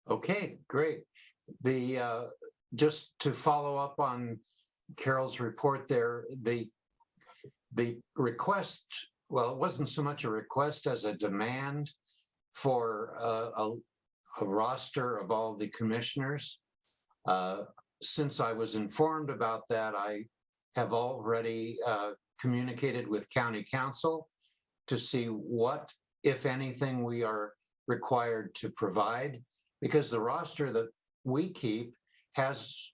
Okay, great. The just to follow up on Carol's report there, the request, well, it wasn't so much a request as a demand for a roster of all the commissioners. Since I was informed about that, I have already communicated with County Council to see what, if anything, we are required to provide, because the roster that we keep has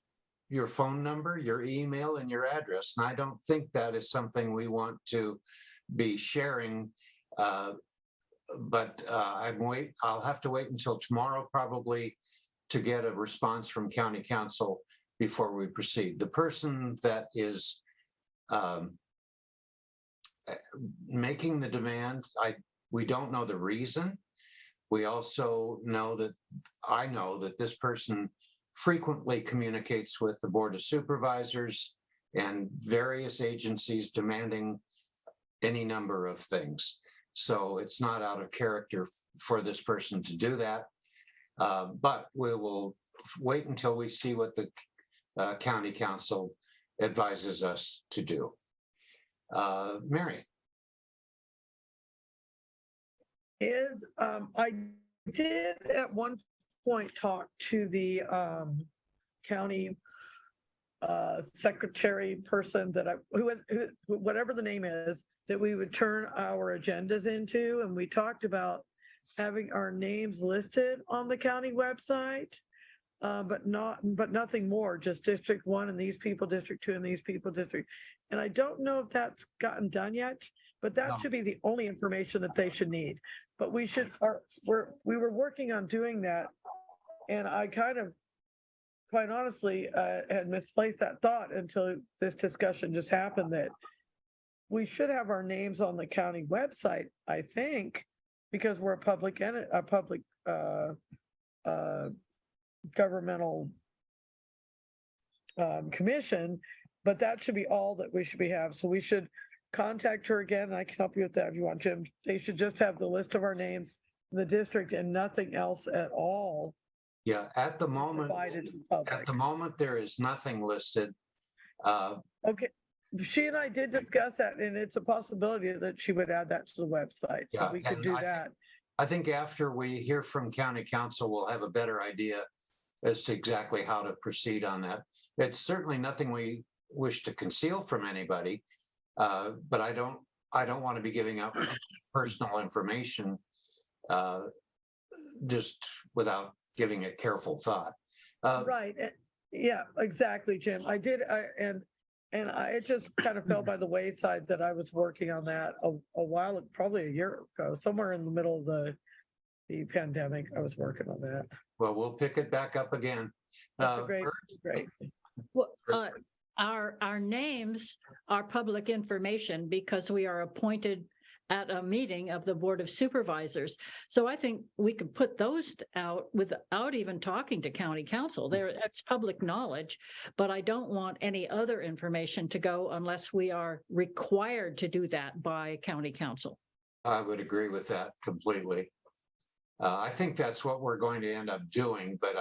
your phone number, your email, and your address. And I don't think that is something we want to be sharing. But I'll have to wait until tomorrow probably to get a response from County Council before we proceed. The person that is making the demand, we don't know the reason. We also know that I know that this person frequently communicates with the Board of Supervisors and various agencies demanding any number of things. So it's not out of character for this person to do that. But we will wait until we see what the County Council advises us to do. Mary. I did at one point talk to the county secretary person that who whatever the name is, that we would turn our agendas into, and we talked about having our names listed on the county website, but nothing more, just District 1 and these people, District 2 and these people, District. And I don't know if that's gotten done yet, but that should be the only information that they should need. But we were working on doing that, and I kind of, quite honestly, had misplaced that thought until this discussion just happened, that we should have our names on the county website, I think, because we're a public governmental commission, but that should be all that we should have. So we should contact her again, and I can help you with that if you want, Jim. They should just have the list of our names in the district and nothing else at all. Yeah, at the moment there is nothing listed. Okay, she and I did discuss that, and it's a possibility that she would add that to the website, so we could do that. I think after we hear from County Council, we'll have a better idea as to exactly how to proceed on that. It's certainly nothing we wish to conceal from anybody, but I don't want to be giving up personal information just without giving it careful thought. Right. Yeah, exactly, Jim. I did. It just kind of fell by the wayside that I was working on that a while, probably a year ago, somewhere in the middle of the pandemic. I was working on that. Well, we'll pick it back up again. That's great. Well, our names are public information because we are appointed at a meeting of the Board of Supervisors. So I think we could put those out without even talking to County Council. That's public knowledge, but I don't want any other information to go unless we are required to do that by County Council. I would agree with that completely. I think that's what we're going to end up doing, but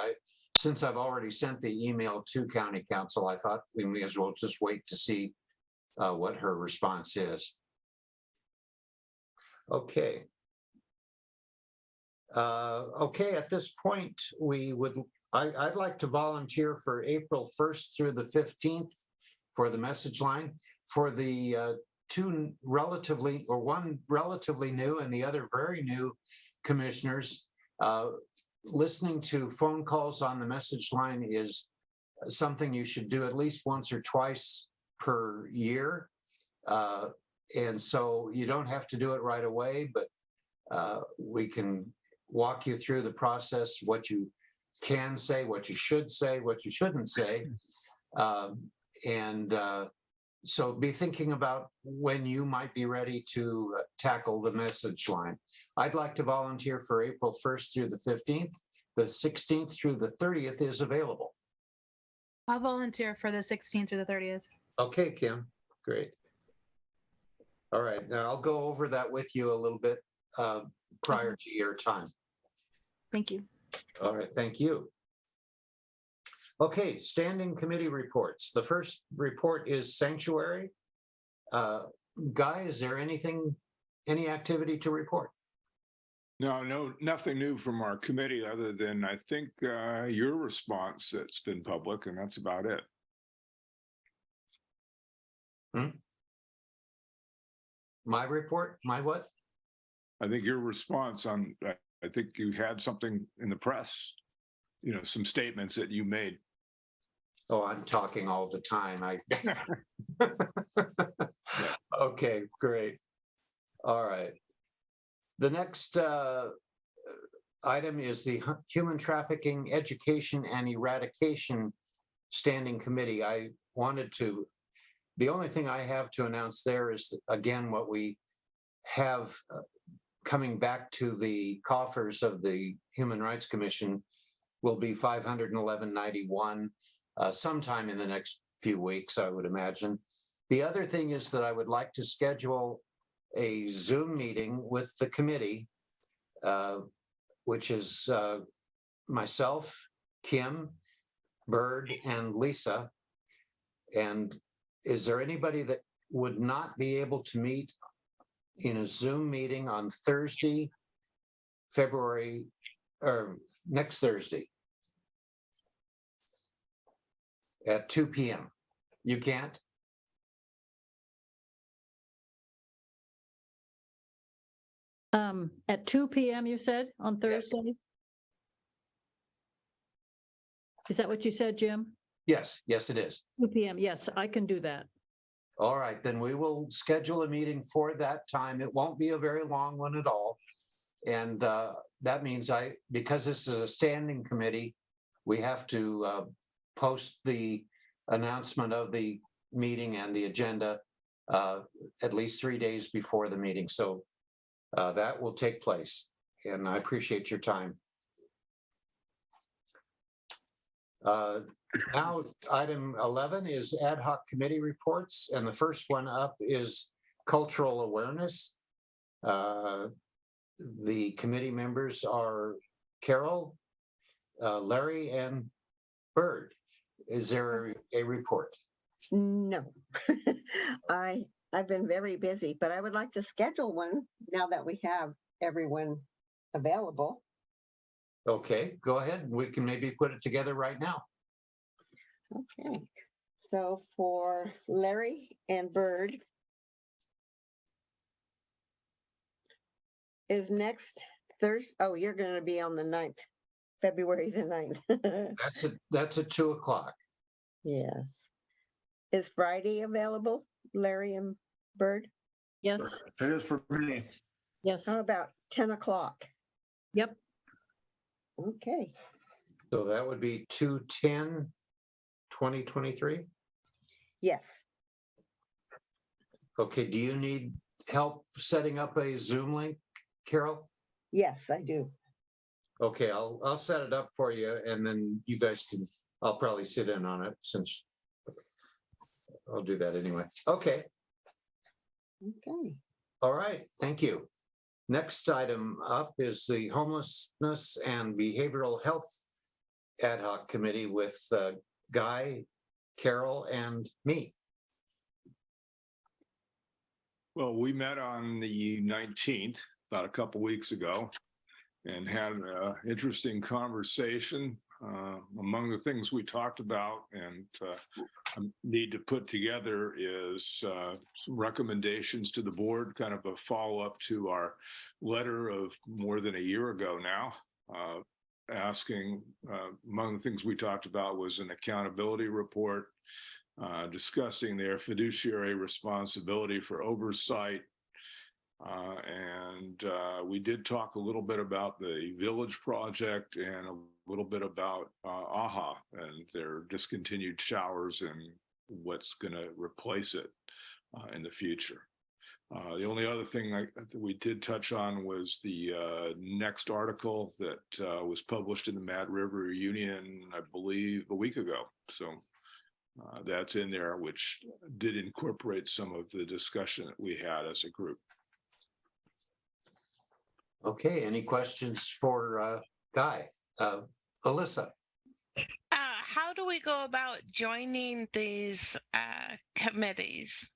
since I've already sent the email to County Council, I thought we may as well just wait to see what her response is. Okay. Okay, at this point, I'd like to volunteer for April 1st through the 15th for the message line. For the one relatively new and the other very new commissioners, listening to phone calls on the message line is something you should do at least once or twice per year. And so you don't have to do it right away, but we can walk you through the process, what you can say, what you should say, what you shouldn't say. And so be thinking about when you might be ready to tackle the message line. I'd like to volunteer for April 1st through the 15th. The 16th through the 30th is available. I'll volunteer for the 16th through the 30th. Okay, Kim, great. All right, now I'll go over that with you a little bit prior to your time. Thank you. All right, thank you. Okay, standing committee reports. The first report is sanctuary. Guy, is there any activity to report? No, nothing new from our committee other than I think your response that's been public, and that's about it. My report? My what? I think your response on, I think you had something in the press, some statements that you made. Oh, I'm talking all the time. Okay, great. All right. The next item is the Human Trafficking Education and Eradication Standing Committee. The only thing I have to announce there is, again, what we have coming back to the coffers of the Human Rights Commission will be $511.91 sometime in the next few weeks, I would imagine. The other thing is that I would like to schedule a Zoom meeting with the committee, which is myself, Kim, Bird, and Lisa. And is there anybody that would not be able to meet in a Zoom meeting on Thursday, next Thursday at 2 p.m.? You can't? At 2 p.m. you said on Thursday? Yes. Is that what you said, Jim? Yes, it is. 2 p.m. Yes, I can do that. All right, then we will schedule a meeting for that time. It won't be a very long one at all. And that means because this is a standing committee, we have to post the announcement of the meeting and the agenda at least 3 days before the meeting. So that will take place, and I appreciate your time. Now, item 11 is ad hoc committee reports, and the first one up is cultural awareness. The committee members are Carol, Larry, and Bird. Is there a report? No. I've been very busy, but I would like to schedule one now that we have everyone available. Okay, go ahead. We can maybe put it together right now. Okay, so for Larry and Bird is next Thursday. Oh, you're going to be on the 9th, February the 9th. That's at 2 o'clock. Yes. Is Friday available, Larry and Bird? Yes. It is for me. Yes. How about 10 o'clock? Yep. Okay. So that would be 2/10/2023? Yes. Okay, do you need help setting up a Zoom link, Carol? Yes, I do. Okay, I'll set it up for you, and then you guys can, I'll probably sit in on it since I'll do that anyway. Okay. Okay. All right, thank you. Next item up is the Homelessness and Behavioral Health Ad Hoc Committee with Guy, Carol, and me. Well, we met on the 19th, about a couple weeks ago, and had an interesting conversation. Among the things we talked about and need to put together is some recommendations to the board, kind of a follow-up to our letter of more than a year ago now, asking, among the things we talked about was an accountability report, discussing their fiduciary responsibility for oversight. And we did talk a little bit about the village project and a little bit about AHA and their discontinued showers and what's going to replace it in the future. The only other thing that we did touch on was the next article that was published in the Mad River Union, I believe, a week ago. So that's in there, which did incorporate some of the discussion that we had as a group. Okay, any questions for Guy? Alyssa? How do we go about joining these committees?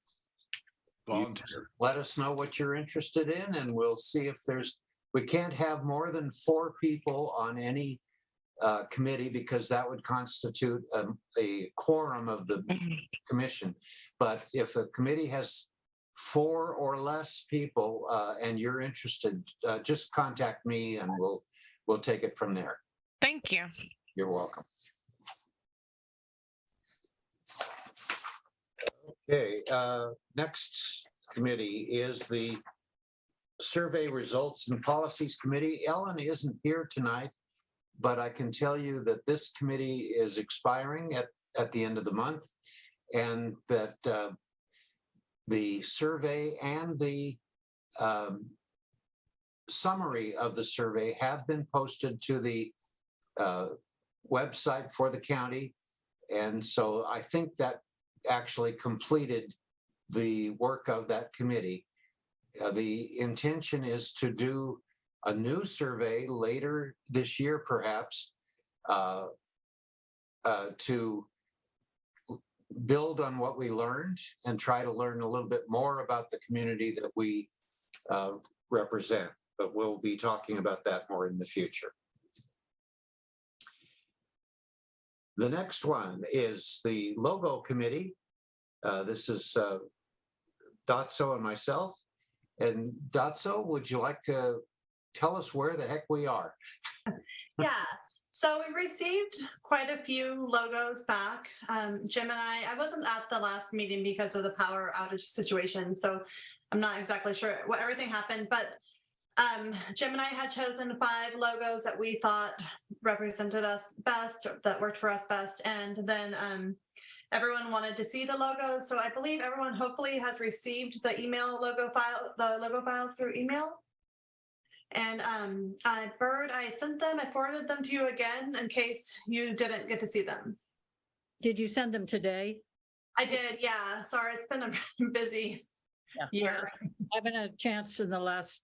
Volunteer. Let us know what you're interested in and we'll see if we can't have more than 4 people on any committee because that would constitute a quorum of the commission. But if a committee has 4 or less people and you're interested, just contact me and we'll take it from there. Thank you. You're welcome. Okay, next committee is the Survey Results and Policies Committee. Ellen isn't here tonight, but I can tell you that this committee is expiring at the end of the month and that the survey and the summary of the survey have been posted to the website for the county. And so I think that actually completed the work of that committee. The intention is to do a new survey later this year, perhaps, to build on what we learned and try to learn a little bit more about the community that we represent. But we'll be talking about that more in the future. The next one is the logo committee. This is Dotso and myself. And Dotso, would you like to tell us where the heck we are? Yeah, so we received quite a few logos back. Jim and I wasn't at the last meeting because of the power outage situation, so I'm not exactly sure what everything happened, but Jim and I had chosen 5 logos that we thought represented us best, that worked for us best, and then everyone wanted to see the logos. So I believe everyone hopefully has received the logo files through email. And Bird, I sent them, I forwarded them to you again in case you didn't get to see them. Did you send them today? I did, yeah. Sorry, it's been a busy year. I haven't had a chance in the last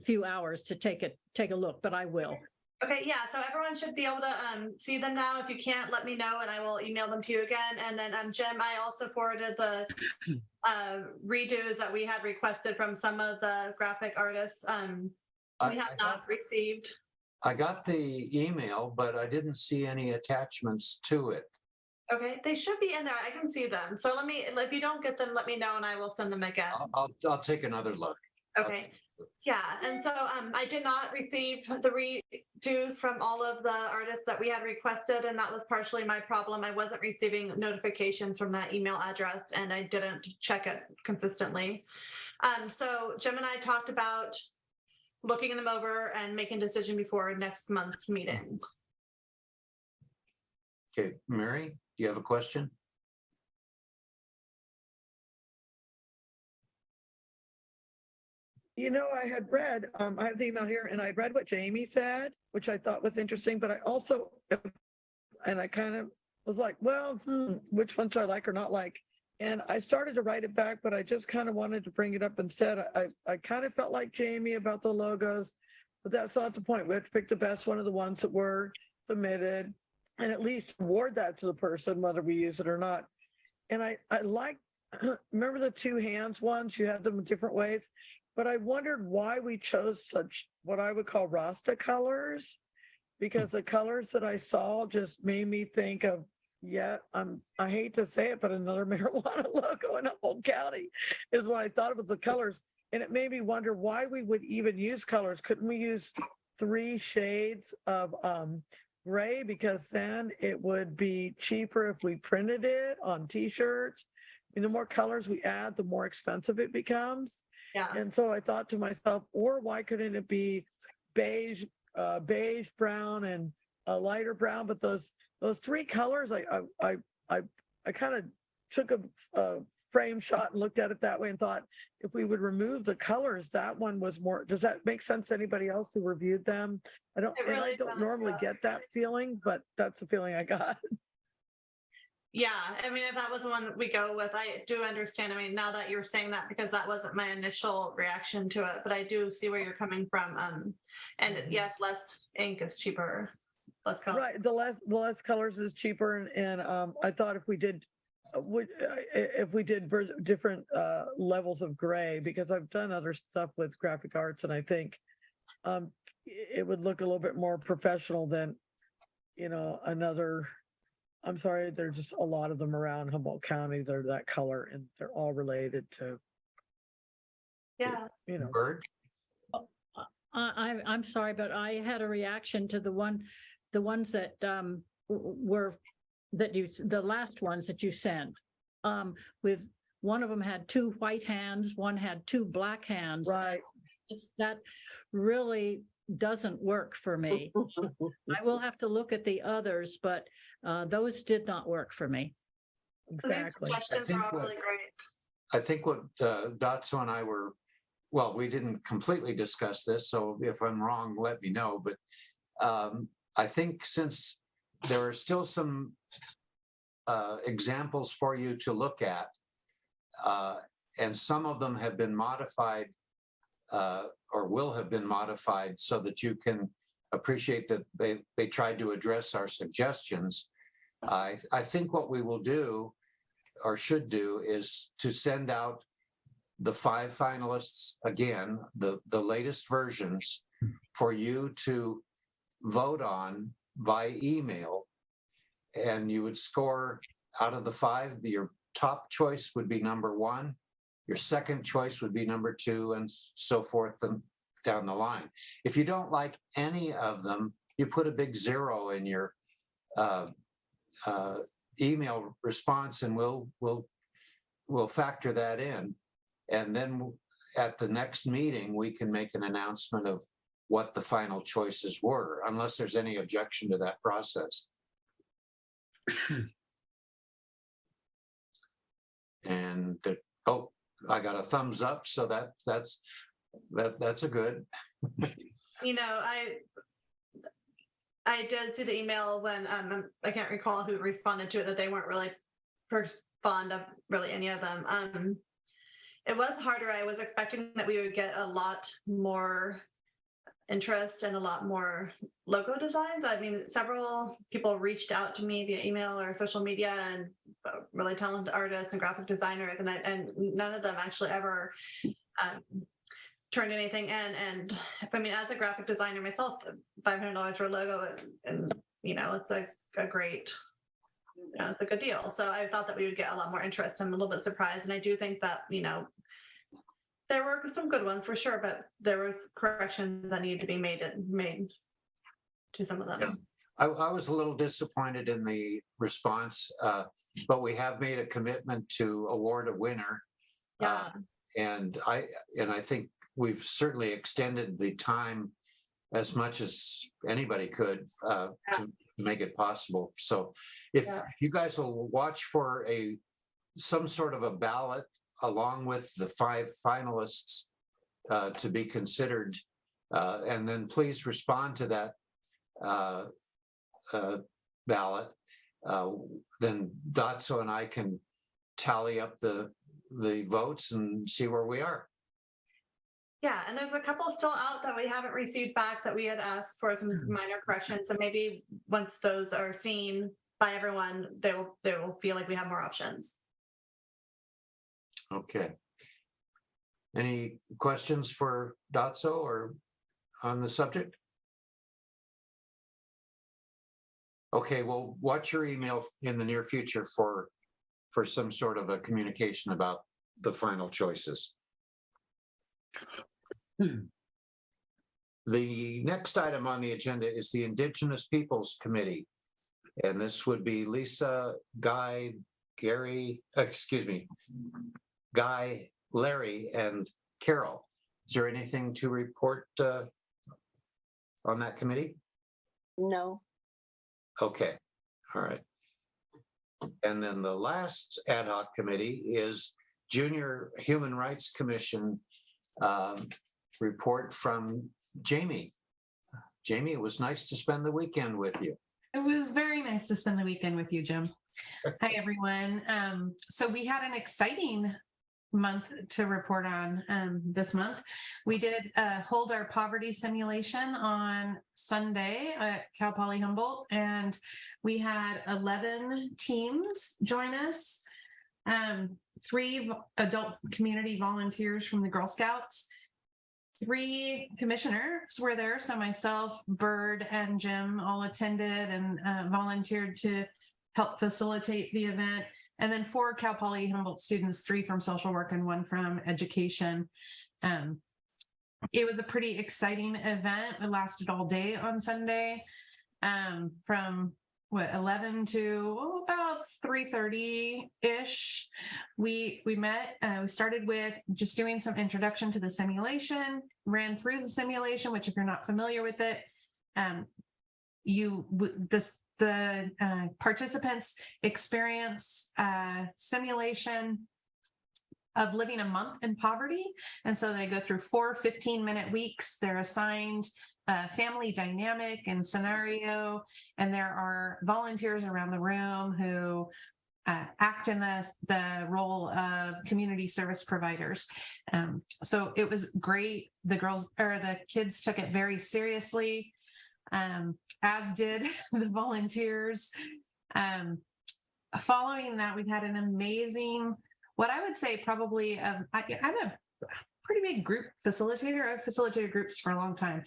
few hours to take a look, but I will. Okay, yeah, so everyone should be able to see them now. If you can't, let me know and I will email them to you again. And then Jim, I also forwarded the redos that we had requested from some of the graphic artists. We have not received. I got the email, but I didn't see any attachments to it. Okay, they should be in there. I can see them. So if you don't get them, let me know and I will send them again. I'll take another look. Okay. Yeah, and so I did not receive the redos from all of the artists that we had requested, and that was partially my problem. I wasn't receiving notifications from that email address, and I didn't check it consistently. So Jim and I talked about looking them over and making a decision before next month's meeting. Okay, Mary, do you have a question? You know, I had read, I have the email here, and I read what Jamie said, which I thought was interesting, but I also, and I kind of was like, well, which one should I like or not like? And I started to write it back, but I just kind of wanted to bring it up instead. I kind of felt like Jamie about the logos, but that's not the point. We have to pick the best one of the ones that were submitted and at least award that to the person, whether we use it or not. And I like, remember the 2 hands ones? You had them in different ways. But I wondered why we chose such what I would call Rasta colors, because the colors that I saw just made me think of, I hate to say it, but another marijuana logo in Humboldt County is what I thought of the colors. And it made me wonder why we would even use colors. Couldn't we use 3 shades of gray because then it would be cheaper if we printed it on t-shirts. I mean, the more colors we add, the more expensive it becomes. Yeah. And so I thought to myself, or why couldn't it be beige, brown, and a lighter brown? But those three colors, I kind of took a frame shot and looked at it that way and thought if we would remove the colors, that one was more. Does that make sense to anybody else who reviewed them? I don't does, normally yeah. get that feeling, but that's the feeling I got. Yeah, I mean, if that was the one that we go with, I do understand. I mean, now that you're saying that, because that wasn't my initial reaction to it, but I do see where you're coming from. And yes, less ink is cheaper, less color. Right, the less colors is cheaper, and I thought if we did different levels of gray, because I've done other stuff with graphic arts, and I think it would look a little bit more professional than, another. I'm sorry, there's just a lot of them around Humboldt County. They're that color, and they're all related to, Yeah. Bird? I'm sorry, but I had a reaction to the ones that were the last ones that you sent. With one of them had two white hands, one had two black hands. right. That really doesn't work for me. I will have to look at the others, but those did not work for me. Exactly. These suggestions are all really great. I think what Dotso and I were, well, we didn't completely discuss this, so if I'm wrong, let me know. But I think since there are still some examples for you to look at, and some of them have been modified or will have been modified so that you can appreciate that they tried to address our suggestions. I think what we will do or should do is to send out the 5 finalists again, the latest versions for you to vote on by email. And you would score out of the 5, your top choice would be number 1, your second choice would be number 2, and so forth and down the line. If you don't like any of them, you put a big 0 in your email response, and we'll factor that in. And then at the next meeting, we can make an announcement of what the final choices were, unless there's any objection to that process. And I got a thumbs up, so that's a good. I did see the email when I can't recall who responded to it, that they weren't really fond of really any of them. It was harder. I was expecting that we would get a lot more interest and a lot more logo designs. I mean, several people reached out to me via email or social media, and really talented artists and graphic designers, and none of them actually ever turned anything in. And I mean, as a graphic designer myself, $500 for a logo, and it's a great, it's a good deal. So I thought that we would get a lot more interest. I'm a little bit surprised, and I do think that there were some good ones for sure, but there was corrections that needed to be made to some of them. Yeah. I was a little disappointed in the response, but we have made a commitment to award a winner. Yeah. And I think we've certainly extended the time as much as anybody could to make it possible. So if you guys will watch for some sort of a ballot along with the 5 finalists to be considered, and then please respond to that ballot, then Dotso and I can tally up the votes and see where we are. Yeah, and there's a couple still out that we haven't received back that we had asked for some minor corrections. So maybe once those are seen by everyone, they will feel like we have more options. Okay. Any questions for Dotso or on the subject? Okay, well, watch your email in the near future for some sort of a communication about the final choices. The next item on the agenda is the Indigenous Peoples Committee. And this would be Lisa, Guy, Gary, Guy, Larry, and Carol. Is there anything to report on that committee? No. Okay, all right. And then the last ad hoc committee is Junior Human Rights Commission report from Jamie. Jamie, it was nice to spend the weekend with you. It was very nice to spend the weekend with you, Jim. Hi, everyone. So we had an exciting month to report on this month. We did hold our poverty simulation on Sunday at Cal Poly Humboldt, and we had 11 teams join us, 3 adult community volunteers from the Girl Scouts, 3 commissioners were there. So myself, Bird, and Jim all attended and volunteered to help facilitate the event. And then 4 Cal Poly Humboldt students, 3 from social work and 1 from education. It was a pretty exciting event. It lasted all day on Sunday, from 11 to about 3:30-ish. We met, we started with just doing some introduction to the simulation, ran through the simulation, which if you're not familiar with it, the participants experience simulation of living a month in poverty. And so they go through 4 15-minute weeks. They're assigned family dynamic and scenario, and there are volunteers around the room who act in the role of community service providers. So it was great. The kids took it very seriously, as did the volunteers. Following that, we've had an amazing, what I would say probably, I'm a pretty big group facilitator. I've facilitated groups for a long time.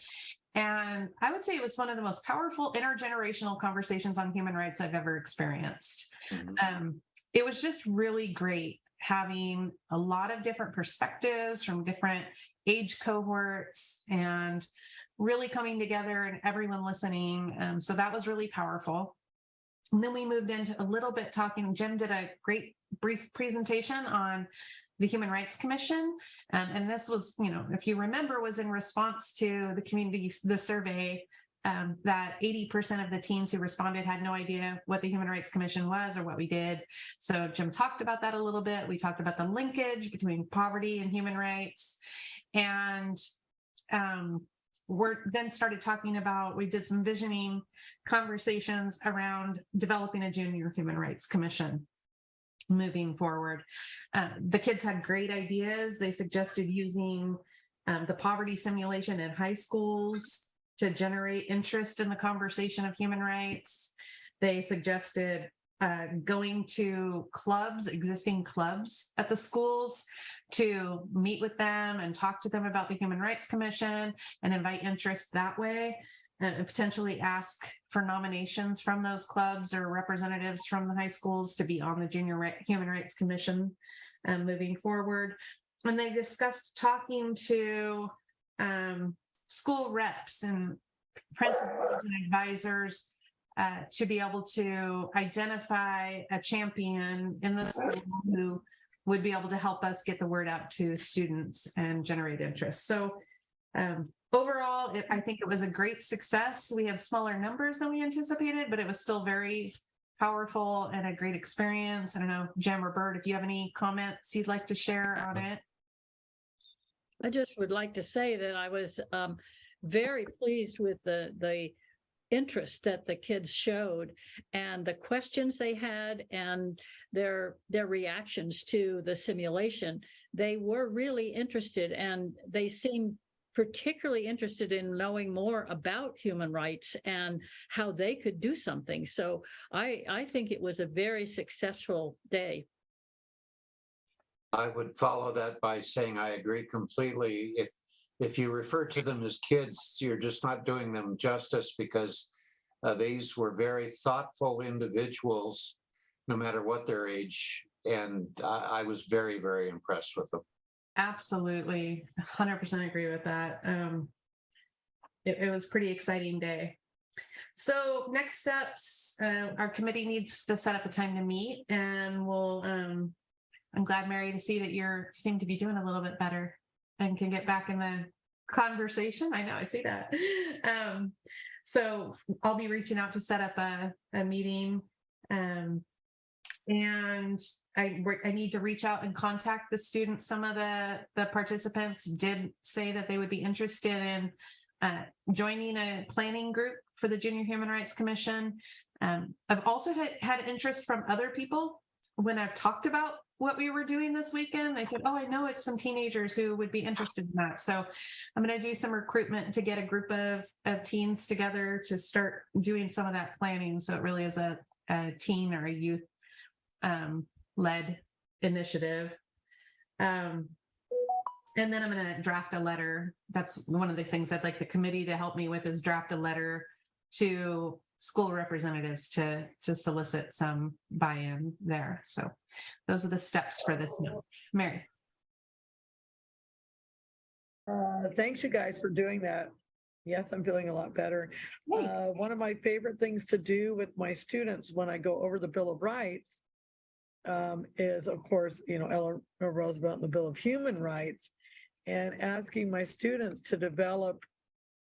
And I would say it was one of the most powerful intergenerational conversations on human rights I've ever experienced. Mm-hmm. It was just really great having a lot of different perspectives from different age cohorts and really coming together and everyone listening. So that was really powerful. And then we moved into a little bit talking. Jim did a great brief presentation on the Human Rights Commission. And this was, if you remember, was in response to the survey that 80% of the teens who responded had no idea what the Human Rights Commission was or what we did. So Jim talked about that a little bit. We talked about the linkage between poverty and human rights. And then started talking about, we did some visioning conversations around developing a junior human rights commission moving forward. The kids had great ideas. They suggested using the poverty simulation in high schools to generate interest in the conversation of human rights. They suggested going to existing clubs at the schools, to meet with them and talk to them about the Human Rights Commission and invite interest that way, and potentially ask for nominations from those clubs or representatives from the high schools to be on the Junior Human Rights Commission moving forward. And they discussed talking to school reps and principals and advisors to be able to identify a champion in the school who would be able to help us get the word out to students and generate interest. So overall, I think it was a great success. We had smaller numbers than we anticipated, but it was still very powerful and a great experience. I don't know, Jem or Bird, if you have any comments you'd like to share on it. I just would like to say that I was very pleased with the interest that the kids showed and the questions they had and their reactions to the simulation. They were really interested, and they seemed particularly interested in knowing more about human rights and how they could do something. So I think it was a very successful day. I would follow that by saying I agree completely. If you refer to them as kids, you're just not doing them justice, because these were very thoughtful individuals, no matter what their age. And I was very, very impressed with them. Absolutely. 100% agree with that. it was pretty exciting day. So next steps, our committee needs to set up a time to meet, and we'll. I'm glad, Mary, to see that you seem to be doing a little bit better and can get back in the conversation. I know, I see that. So I'll be reaching out to set up a meeting. And I need to reach out and contact the students. Some of the participants did say that they would be interested in joining a planning group for the Junior Human Rights Commission. I've also had interest from other people when I've talked about what we were doing this weekend. They said, oh, I know it's some teenagers who would be interested in that. So I'm going to do some recruitment to get a group of teens together to start doing some of that planning. So it really is a teen or a youth led initiative. And then I'm going to draft a letter. That's one of the things I'd like the committee to help me with, is draft a letter to school representatives to solicit some buy-in there. So those are the steps for this month. Mary. Thanks, you guys, for doing that. Yes, I'm feeling a lot better. One of my favorite things to do with my students when I go over the Bill of Rights is, of course, Eleanor Roosevelt and the Bill of Human Rights, and asking my students to develop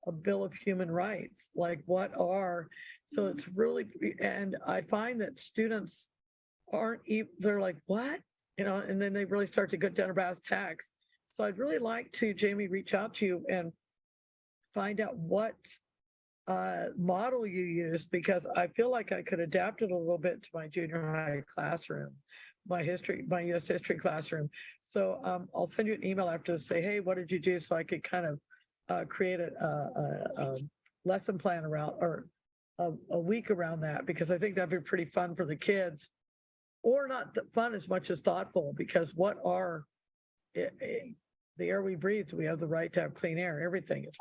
a Bill of Human Rights, like what are, so it's really, and I find that students aren't, they're like, what? And then they really start to get down to brass tacks. So I'd really like to, Jamie, reach out to you and find out what model you use, because I feel like I could adapt it a little bit to my junior high classroom, my U.S. history classroom. So I'll send you an email after to say, hey, what did you do? So I could kind of create a lesson plan around, or a week around that, because I think that'd be pretty fun for the kids, or not fun as much as thoughtful, because what are the air we breathe? We have the right to have clean air, everything. It's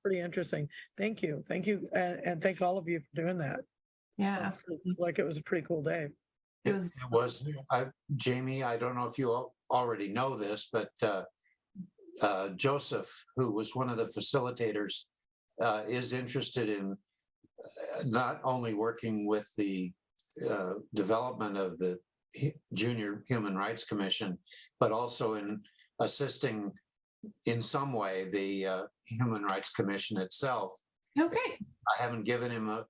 pretty interesting. Thank you. And thank all of you for doing that. Yeah, absolutely. Like, it was a pretty cool day. It was. Jamie, I don't know if you already know this, but Joseph, who was one of the facilitators, is interested in not only working with the development of the Junior Human Rights Commission, but also in assisting in some way the Human Rights Commission itself. Okay. I haven't given him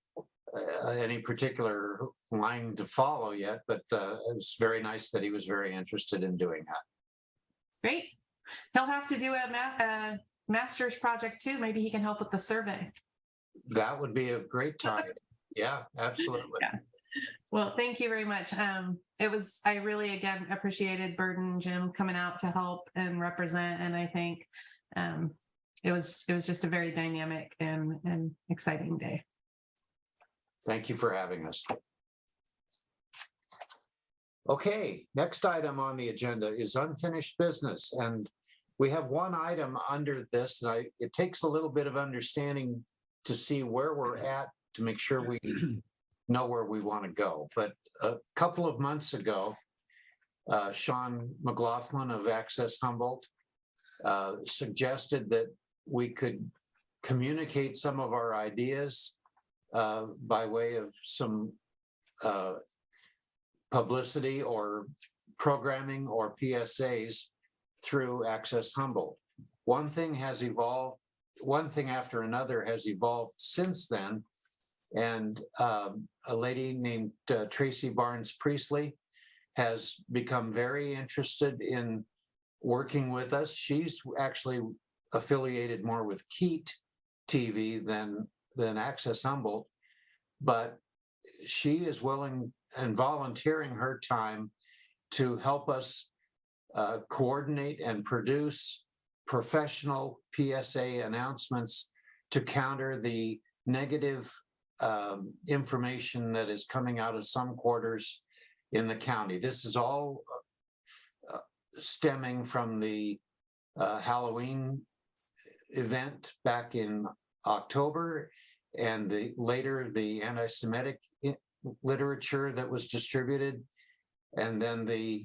any particular line to follow yet, but it was very nice that he was very interested in doing that. Great. He'll have to do a master's project too. Maybe he can help with the survey. That would be a great time. Yeah, absolutely. Yeah. Well, thank you very much. I really, again, appreciated Burden and Jim coming out to help and represent. And I think it was just a very dynamic and exciting day. Thank you for having us. Okay, next item on the agenda is unfinished business. And we have one item under this, and it takes a little bit of understanding to see where we're at to make sure we know where we want to go. But a couple of months ago, Sean McLaughlin of Access Humboldt suggested that we could communicate some of our ideas by way of some publicity or programming or PSAs through Access Humboldt. One thing has evolved, one thing after another has evolved since then. And a lady named Tracy Barnes Priestley has become very interested in working with us. She's actually affiliated more with Keat TV than Access Humboldt, but she is willing and volunteering her time to help us coordinate and produce professional PSA announcements to counter the negative information that is coming out of some quarters in the county. This is all stemming from the Halloween event back in October, and later the anti-Semitic literature that was distributed, and then the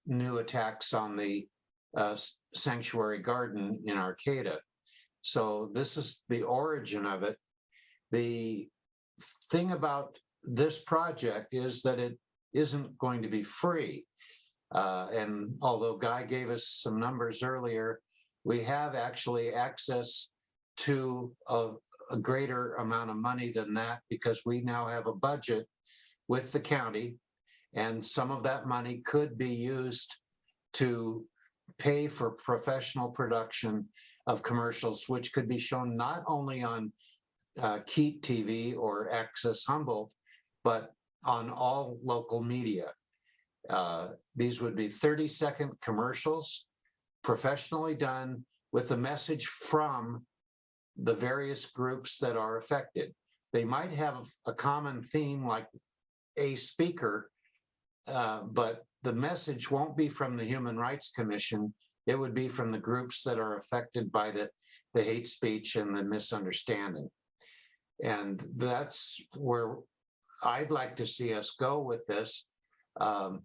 new attacks on the sanctuary garden in Arcata. So this is the origin of it. The thing about this project is that it isn't going to be free. And although Guy gave us some numbers earlier, we have actually access to a greater amount of money than that because we now have a budget with the county, and some of that money could be used to pay for professional production of commercials, which could be shown not only on Keat TV or Access Humboldt, but on all local media. These would be 30-second commercials, professionally done with a message from the various groups that are affected. They might have a common theme like a speaker, but the message won't be from the Human Rights Commission. It would be from the groups that are affected by the hate speech and the misunderstanding. And that's where I'd like to see us go with this. I'm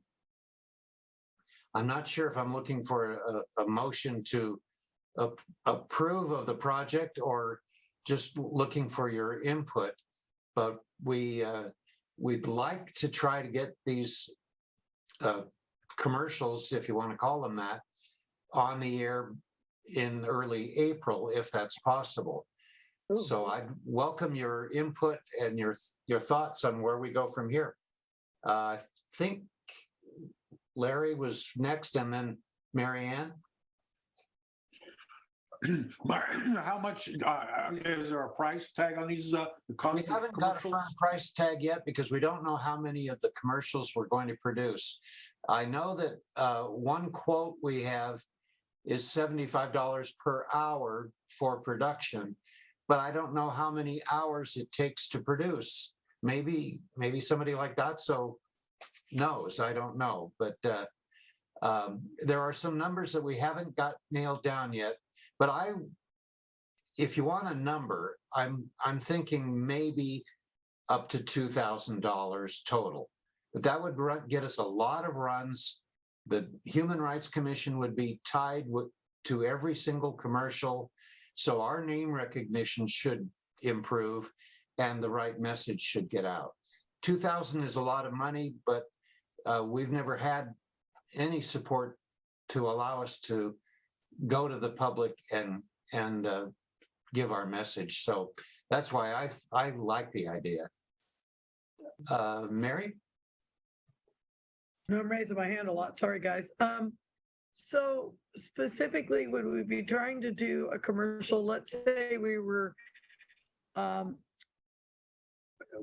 not sure if I'm looking for a motion to approve of the project or just looking for your input, but we'd like to try to get these commercials, if you want to call them that, on the air in early April, if that's possible. Ooh. So I'd welcome your input and your thoughts on where we go from here. I think Larry was next, and then Mary Ann. How much is there a price tag on these? The cost We of haven't got a commercials? firm price tag yet because we don't know how many of the commercials we're going to produce. I know that one quote we have is $75 per hour for production, but I don't know how many hours it takes to produce. Maybe somebody like that so knows. I don't know, but there are some numbers that we haven't got nailed down yet. But if you want a number, I'm thinking maybe up to $2,000 total. But that would get us a lot of runs. The Human Rights Commission would be tied to every single commercial. So our name recognition should improve and the right message should get out. 2,000 is a lot of money, but we've never had any support to allow us to go to the public and give our message. So that's why I like the idea. Mary? No, I'm raising my hand a lot. Sorry, guys. So specifically, would we be trying to do a commercial? Let's say we were,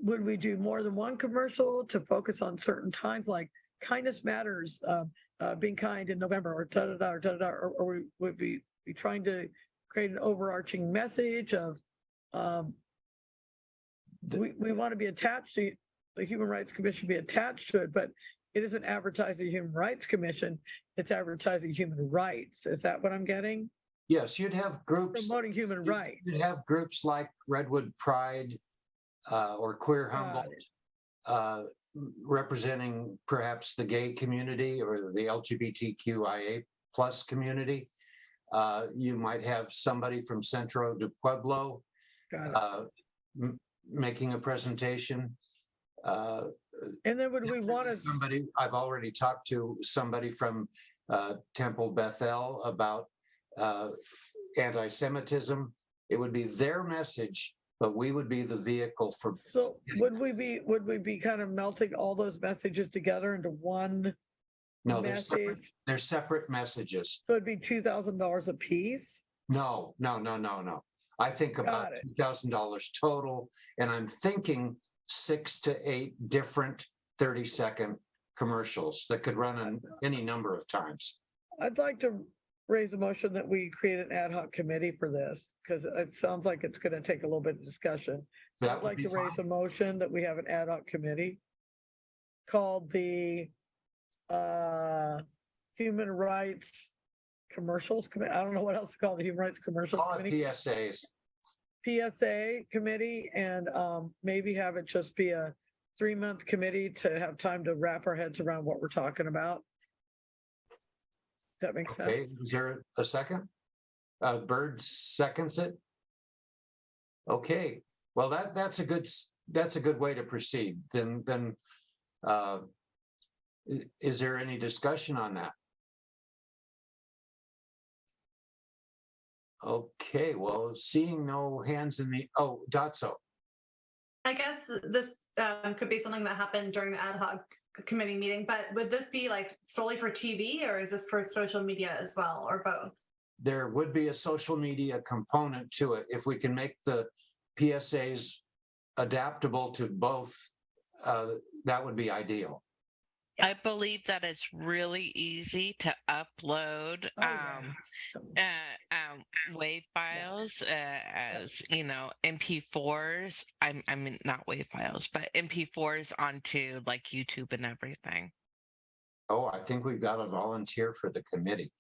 would we do more than one commercial to focus on certain times, like kindness matters, being kind in November, or da-da-da, or da-da-da, or would we be trying to create an overarching message of, we want to be attached to the Human Rights Commission, be attached to it, but it isn't advertising Human Rights Commission, it's advertising human rights. Is that what I'm getting? Yes, you'd have groups. Promoting human rights. You'd have groups like Redwood Pride or Queer Humboldt representing perhaps the gay community or the LGBTQIA plus community. You might have somebody from Centro de Pueblo making a presentation. And then would we want to somebody? I've already talked to somebody from Temple Bethel about anti-Semitism. It would be their message, but we would be the vehicle for. So would we be kind of melting all those messages together into one message? They're separate messages. So it'd be $2,000 a piece? No. I think about $2,000 total, and I'm thinking 6 to 8 different 30-second commercials that could run on any number of times. I'd like to raise a motion that we create an ad hoc committee for this, because it sounds like it's going to take a little bit of discussion. So I'd like to raise a motion that we have an ad hoc committee called the Human Rights Commercials Committee. I don't know what else to call the Human Rights Commercials Committee. PSAs. PSA committee, and maybe have it just be a 3-month committee to have time to wrap our heads around what we're talking about. Does that make sense? Is there a second? Bird seconds it. Okay, well, that's a good way to proceed. Then is there any discussion on that? Okay, well, seeing no hands in the, Dotso. I guess this could be something that happened during the ad hoc committee meeting, but would this be like solely for TV or is this for social media as well, or both? There would be a social media component to it. If we can make the PSAs adaptable to both, that would be ideal. I believe that it's really easy to upload WAV files as MP4s. I mean not WAV files, but MP4s onto like YouTube and everything. Oh, I think we've got a volunteer for the committee.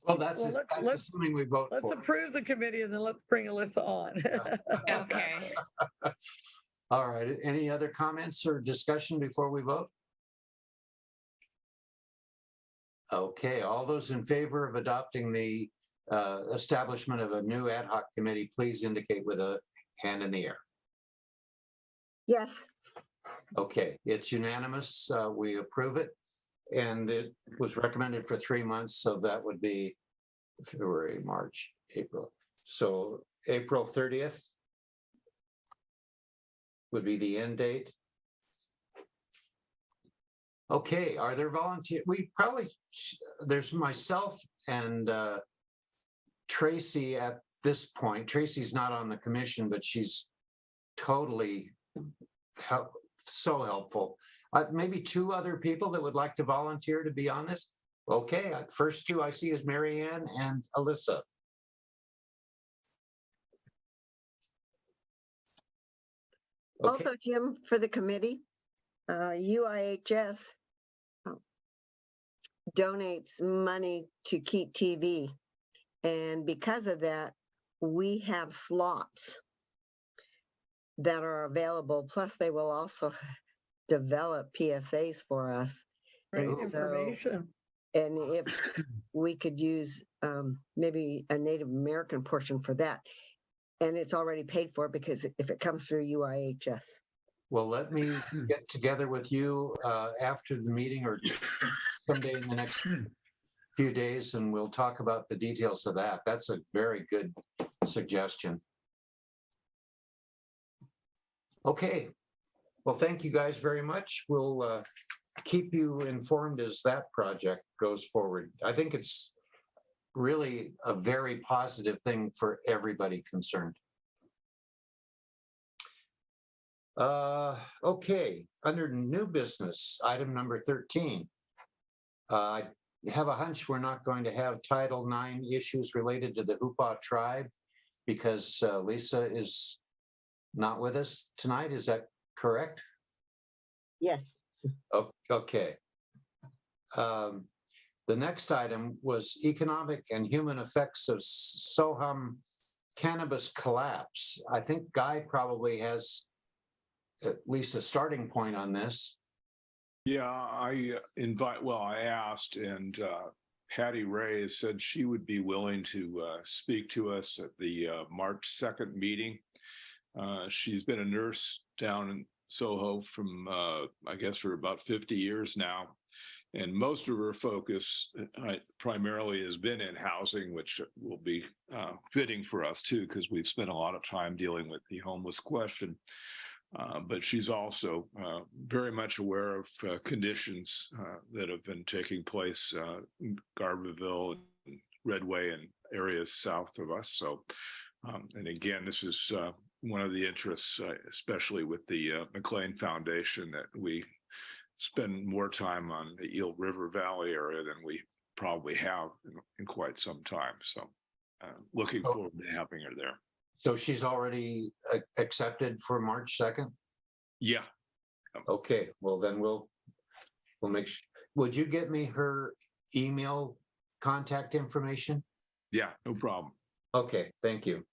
Well, that's assuming we vote Let's for it. approve the committee and then let's bring Alyssa on. Okay. All right. Any other comments or discussion before we vote? Okay. All those in favor of adopting the establishment of a new ad hoc committee, please indicate with a hand in the air. Yes. Okay. It's unanimous. We approve it. And it was recommended for 3 months. So that would be February, March, April. So April 30th would be the end date. Okay, are there volunteers? We probably, there's myself and Tracy at this point. Tracy's not on the commission, but she's totally so helpful. Maybe 2 other people that would like to volunteer to be on this. Okay, first 2 I see is Mary Ann and Alyssa. Okay. Also, Jim, for the committee, UIHS donates money to Keep TV. And because of that, we have slots that are available. Plus, they will also develop PSAs for us. Great And information. And if we could use maybe a Native American portion for that. And it's already paid for because if it comes through UIHS. Well, let me get together with you after the meeting or someday in the next few days, and we'll talk about the details of that. That's a very good suggestion. Okay. Well, thank you guys very much. We'll keep you informed as that project goes forward. I think it's really a very positive thing for everybody concerned. Okay, under new business, item number 13. I have a hunch we're not going to have Title IX issues related to the Hupa tribe because Lisa is not with us tonight. Is that correct? Yes. Okay. The next item was economic and human effects of Soham cannabis collapse. I think Guy probably has at least a starting point on this. Yeah, I asked, and Patty Ray said she would be willing to speak to us at the March 2nd meeting. She's been a nurse down in Soho from, I guess, for about 50 years now. And most of her focus primarily has been in housing, which will be fitting for us too, because we've spent a lot of time dealing with the homeless question. But she's also very much aware of conditions that have been taking place in Garberville and Redway and areas south of us. So, and again, this is one of the interests, especially with the McLean Foundation, that we spend more time on the Eel River Valley area than we probably have in quite some time. So looking forward to having her there. So she's already accepted for March 2nd? Yeah. Okay, well then we'll make sure. Would you get me her email contact information? Yeah, no problem. Okay, thank you.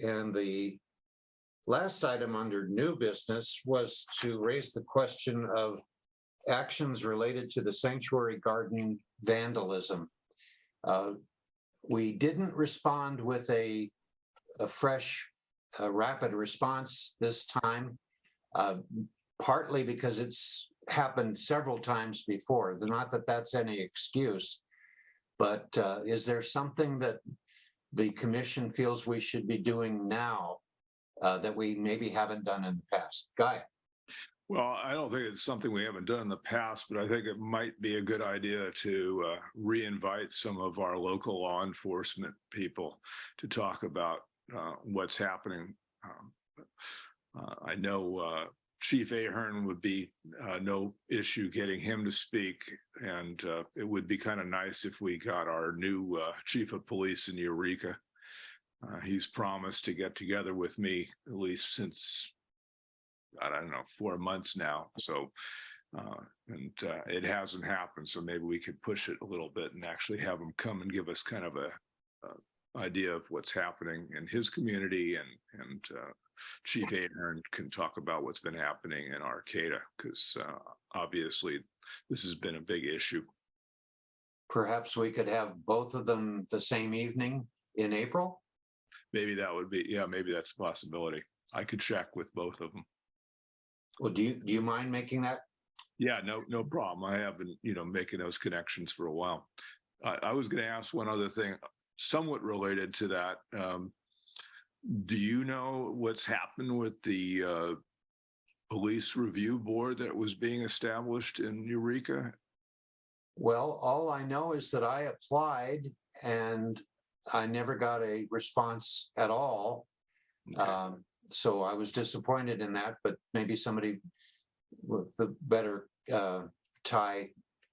And the last item under new business was to raise the question of actions related to the sanctuary garden vandalism. We didn't respond with a fresh, rapid response this time, partly because it's happened several times before. Not that that's any excuse, but is there something that the commission feels we should be doing now that we maybe haven't done in the past? Guy? Well, I don't think it's something we haven't done in the past, but I think it might be a good idea to re-invite some of our local law enforcement people to talk about what's happening. I know Chief Ahern would be no issue getting him to speak, and it would be kind of nice if we got our new chief of police in Eureka. He's promised to get together with me at least since, I don't know, 4 months now. So, it hasn't happened. So maybe we could push it a little bit and actually have him come and give us kind of a idea of what's happening in his community, and Chief Ahern can talk about what's been happening in Arcata, because obviously this has been a big issue. Perhaps we could have both of them the same evening in April? Maybe that would be, yeah, maybe that's a possibility. I could check with both of them. Well, do you mind making that? Yeah, no problem. I have been, making those connections for a while. I was going to ask one other thing, somewhat related to that. Do you know what's happened with the police review board that was being established in Eureka? Well, all I know is that I applied and I never got a response at all. Okay. So I was disappointed in that, but maybe somebody with the better tie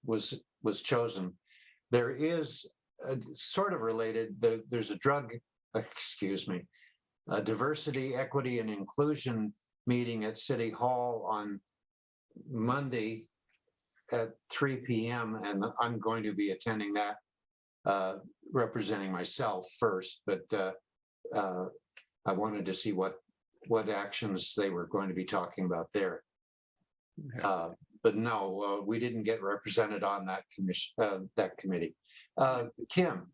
was chosen. There is sort of related, there's a diversity, equity, and inclusion meeting at City Hall on Monday at 3 p.m. and I'm going to be attending that, representing myself first, but I wanted to see what actions they were going to be talking about there. Okay. But no, we didn't get represented on that committee. Kim?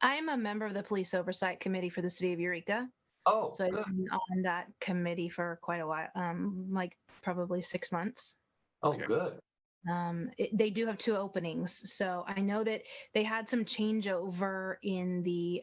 I'm a member of the Police Oversight Committee for the City of Eureka. Oh, So I've good. been on that committee for quite a while, like probably 6 months. Oh, Okay. good. They do have 2 openings. So I know that they had some changeover in the,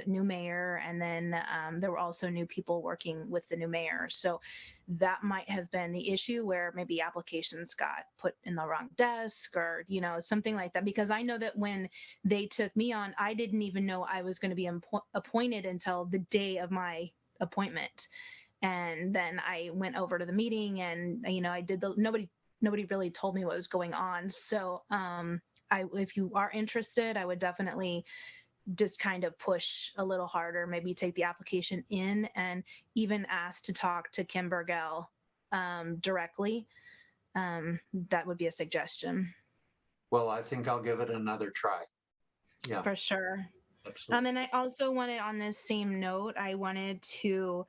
new mayor, and then there were also new people working with the new mayor. So that might have been the issue where maybe applications got put in the wrong desk or, something like that. Because I know that when they took me on, I didn't even know I was going to be appointed until the day of my appointment. And then I went over to the meeting and, I did nobody really told me what was going on. So if you are interested, I would definitely just kind of push a little harder, maybe take the application in and even ask to talk to Kim Burgell directly. That would be a suggestion. Well, I think I'll give it another try. Yeah. For sure. Absolutely. And I also wanted, on this same note, I wanted to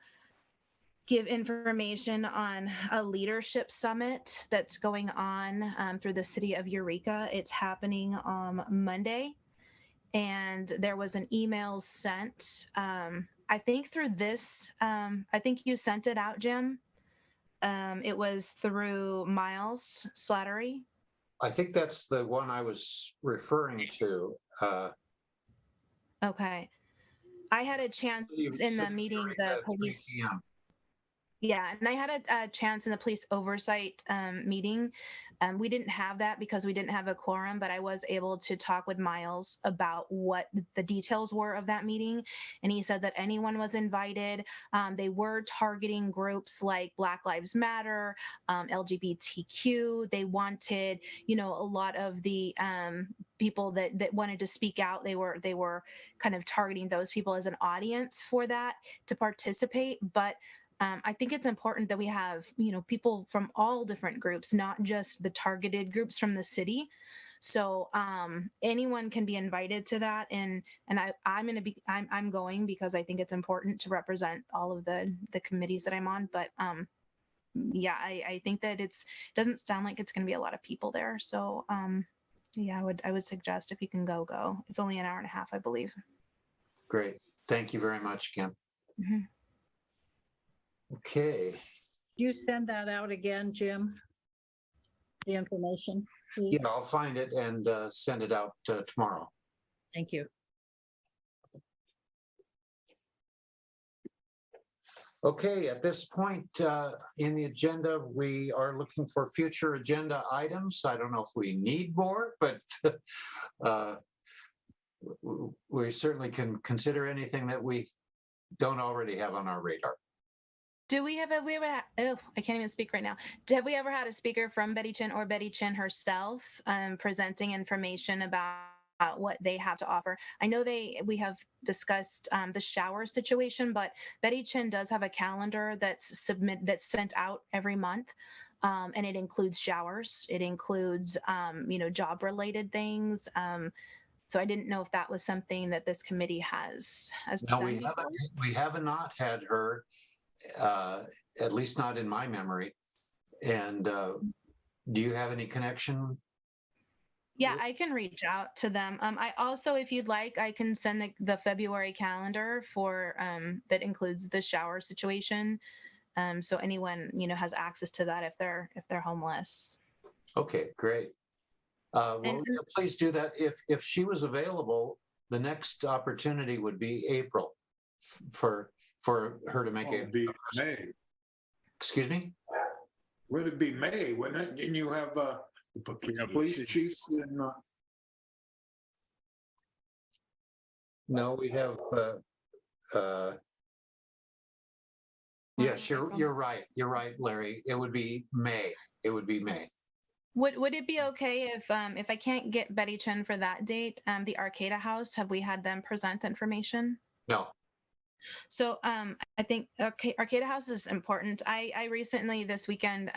give information on a leadership summit that's going on through the city of Eureka. It's happening on Monday, and there was an email sent, I think through this, I think you sent it out, Jim. It was through Miles Slattery. I think that's the one I was referring to. Okay. I had a chance in the meeting, the police. 3 p.m. Yeah, and I had a chance in the police oversight meeting. We didn't have that because we didn't have a quorum, but I was able to talk with Miles about what the details were of that meeting. And he said that anyone was invited. They were targeting groups like Black Lives Matter, LGBTQ. They wanted, a lot of the people that wanted to speak out. They were kind of targeting those people as an audience for that to participate. But I think it's important that we have, people from all different groups, not just the targeted groups from the city. So anyone can be invited to that, and I'm going because I think it's important to represent all of the committees that I'm on. But yeah, I think that doesn't sound like it's going to be a lot of people there. So yeah, I would suggest if you can go. It's only an hour and a half, I believe. Great. Thank you very much, Kim. Mhm. Okay. You send that out again, Jim? The information, please? Yeah, I'll find it and send it out tomorrow. Thank you. Okay, at this point in the agenda, we are looking for future agenda items. I don't know if we need more, but we certainly can consider anything that we don't already have on our radar. Do we have oh, I can't even speak right now. Have we ever had a speaker from Betty Chin or Betty Chin herself presenting information about what they have to offer? I know we have discussed the shower situation, but Betty Chin does have a calendar that's sent out every month. And it includes showers. It includes, job related things. So I didn't know if that was something that this committee has No, done before. we have not had her, at least not in my memory. And do you have any connection? Yeah, I can reach out to them. I also, if you'd like, I can send the February calendar for that includes the shower situation. So anyone has access to that if they're homeless. Okay, great. Well, And- yeah, please do that. If she was available, the next opportunity would be April for her to make Oh, it'd be May. Excuse me? Would it be May, wouldn't it? And you have police chiefs and No, we have yes, you're right. You're right, Larry. It would be May. It would be May. Would it be okay if I can't get Betty Chen for that date, the Arcata House, have we had them present information? No. So I think Arcata House is important. I recently this weekend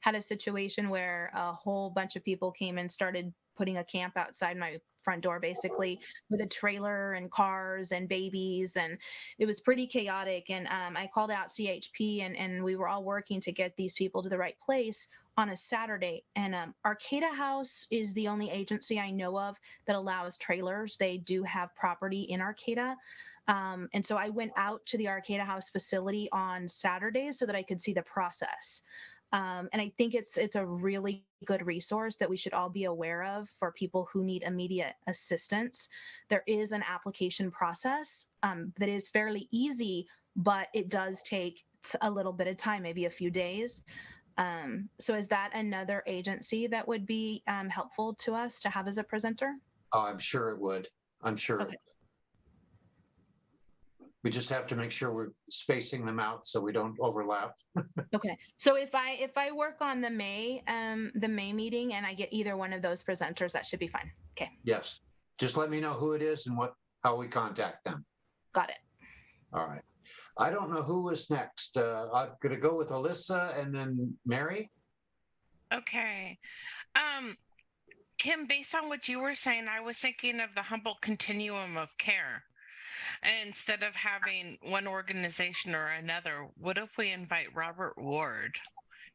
had a situation where a whole bunch of people came and started putting a camp outside my front door, basically with a trailer and cars and babies, and it was pretty chaotic. And I called out CHP, and we were all working to get these people to the right place on a Saturday. And Arcata House is the only agency I know of that allows trailers. They do have property in Arcata. And so I went out to the Arcata House facility on Saturdays so that I could see the process. And I think it's a really good resource that we should all be aware of for people who need immediate assistance. There is an application process that is fairly easy, but it does take a little bit of time, maybe a few days. So is that another agency that would be helpful to us to have as a presenter? Oh, I'm sure it would. I'm sure. Okay. We just have to make sure we're spacing them out so we don't overlap. Okay. So if I work on the May meeting and I get either one of those presenters, that should be fine. Okay. Yes. Just let me know who it is and how we contact them. Got it. All right. I don't know who was next. I'm going to go with Alyssa and then Mary. Okay. Kim, based on what you were saying, I was thinking of the Humboldt continuum of care. Instead of having one organization or another, what if we invite Robert Ward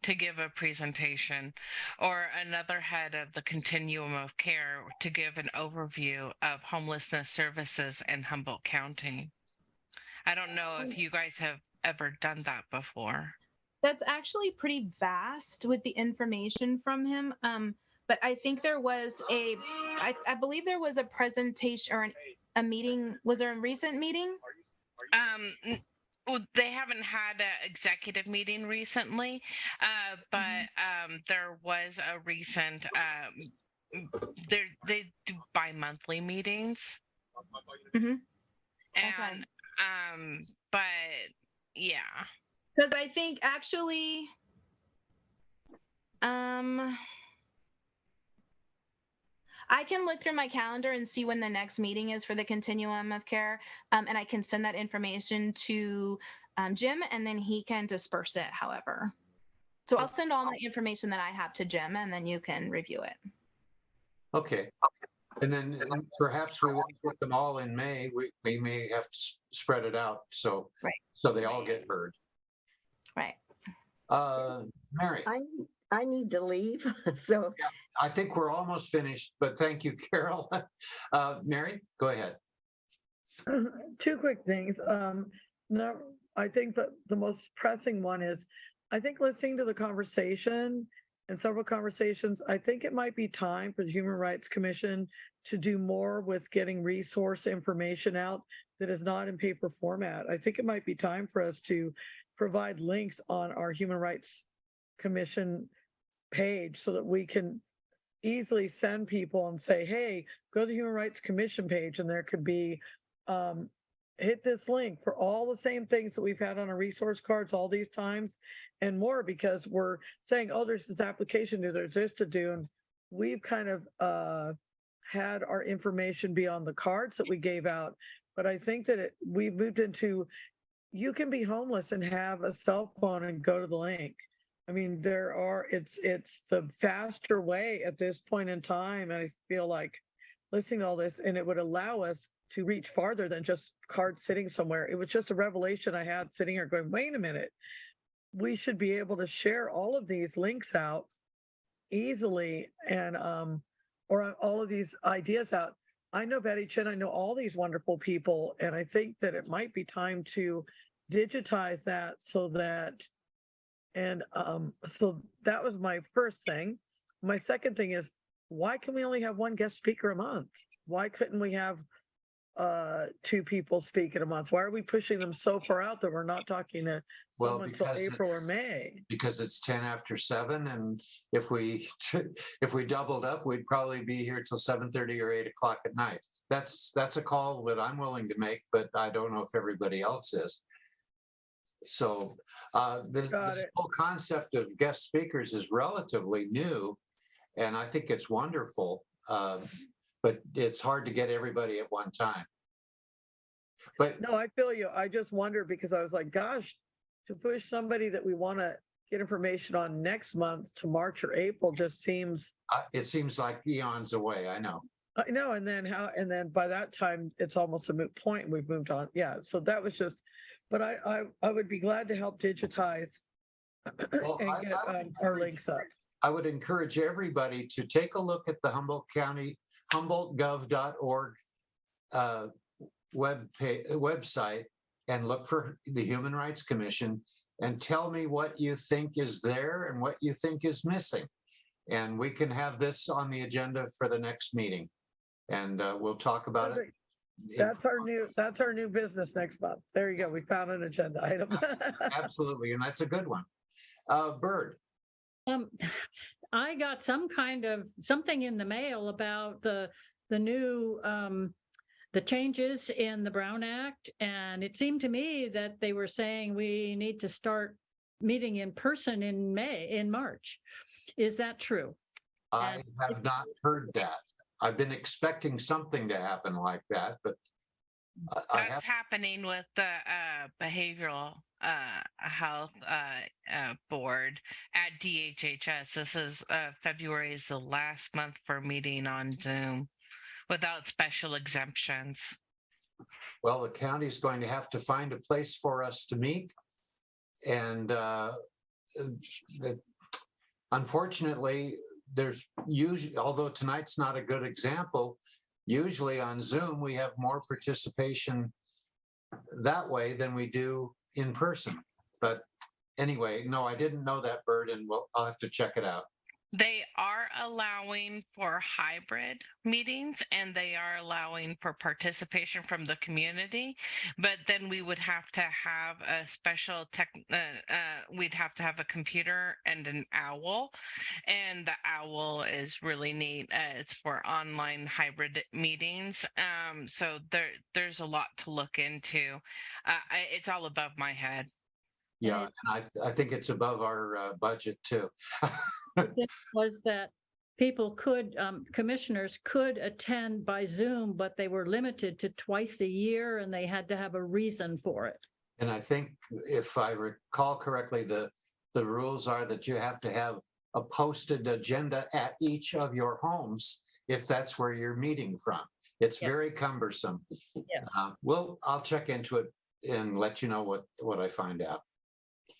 to give a presentation, or another head of the continuum of care to give an overview of homelessness services in Humboldt County? I don't know if you guys have ever done that before. That's actually pretty vast with the information from him. But I think there was I believe there was a presentation or a meeting. Was there a recent meeting? Well, they haven't had an executive meeting recently, but there was a recent. They do bi-monthly meetings, Mm-hmm. and but yeah, because I think actually, I can look through my calendar and see when the next meeting is for the continuum of care, and I can send that information to Jim, and then he can disperse it. However, so I'll send all my information that I have to Jim, and then you can review it. Okay. And then perhaps we won't put them all in May. We may have to spread it out so Right. so they all get heard. Right. Mary, I need to leave, so I think we're almost finished, but thank you, Carol. Mary, go ahead. Two quick things. No, I think that the most pressing one is, I think listening to the conversation and several conversations, I think it might be time for the Human Rights Commission to do more with getting resource information out that is not in paper format. I think it might be time for us to provide links on our Human Rights Commission page so that we can easily send people and say, hey, go to the Human Rights Commission page, and there could be hit this link for all the same things that we've had on our resource cards all these times and more, because we're saying, oh, there's this application to do, there's this to do. And we've kind of had our information be on the cards that we gave out. But I think that we've moved into, you can be homeless and have a cell phone and go to the link. I mean, it's the faster way at this point in time. And I feel like listening to all this, and it would allow us to reach farther than just cards sitting somewhere. It was just a revelation I had sitting here going, wait a minute, we should be able to share all of these links out easily, and or all of these ideas out. I know Betty Chin, I know all these wonderful people, and I think that it might be time to digitize that so that, and so that was my first thing. My second thing is, why can we only have one guest speaker a month? Why couldn't we have 2 people speak in a month? Why are we pushing them so far out that we're not talking to someone until April or May? Because it's 10 after 7, and if we doubled up, we'd probably be here till 7:30 or 8 o'clock at night. That's a call that I'm willing to make, but I don't know if everybody else is. So the whole concept of guest speakers is relatively new, and I think it's wonderful. But it's hard to get everybody at one time. But no, I feel you. I just wonder, because I was like, gosh, to push somebody that we want to get information on next month to March or April just seems. It seems like eons away. I know. I know, and then by that time it's almost a moot point, and we've moved on. Yeah, so that was just. But I would be glad to help digitize and get our links up. I would encourage everybody to take a look at the humboldtgov.org website and look for the Human Rights Commission and tell me what you think is there and what you think is missing. And we can have this on the agenda for the next meeting, and we'll talk about it. That's our new business next month. There you go. We found an agenda item. Absolutely, and that's a good one. Bird. I got something in the mail about the new the changes in the Brown Act, and it seemed to me that they were saying we need to start meeting in person in March. Is that true? I have not heard that. I've been expecting something to happen like that, but that's happening with the behavioral health board at DHHS. This is February is the last month for meeting on Zoom without special exemptions. Well, the county's going to have to find a place for us to meet, and unfortunately, there's usually, although tonight's not a good example, usually on Zoom we have more participation that way than we do in person. But anyway, no, I didn't know that, Bird, and I'll have to check it out. They are allowing for hybrid meetings, and they are allowing for participation from the community, but then we would have to have a special we'd have to have a computer and an owl, and the owl is really neat. It's for online hybrid meetings. So there's a lot to look into. It's all above my head. Yeah, and I think it's above our budget too. Was that people commissioners could attend by Zoom, but they were limited to twice a year, and they had to have a reason for it. And I think, if I recall correctly, the rules are that you have to have a posted agenda at each of your homes if that's where you're meeting from. It's very cumbersome. Yes. I'll check into it and let you know what I find out.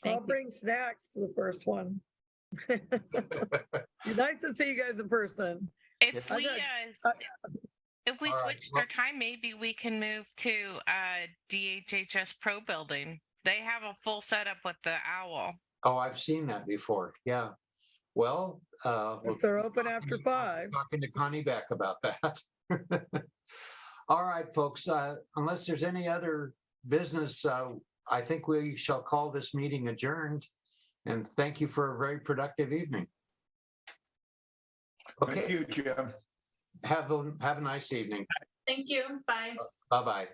I'll Thank you. bring snacks to the first one. Nice to see you guys in person. If I we got- if we All right, switched well- our time, maybe we can move to DHHS Pro Building. They have a full setup with the owl. Oh, I've seen that before. Yeah. Well, If they're open after 5. talking to Connie Beck about that. All right, folks, unless there's any other business, I think we shall call this meeting adjourned. And thank you for a very productive evening. Thank Okay, you, Jim. have a nice evening. Thank you. Bye. Bye-bye.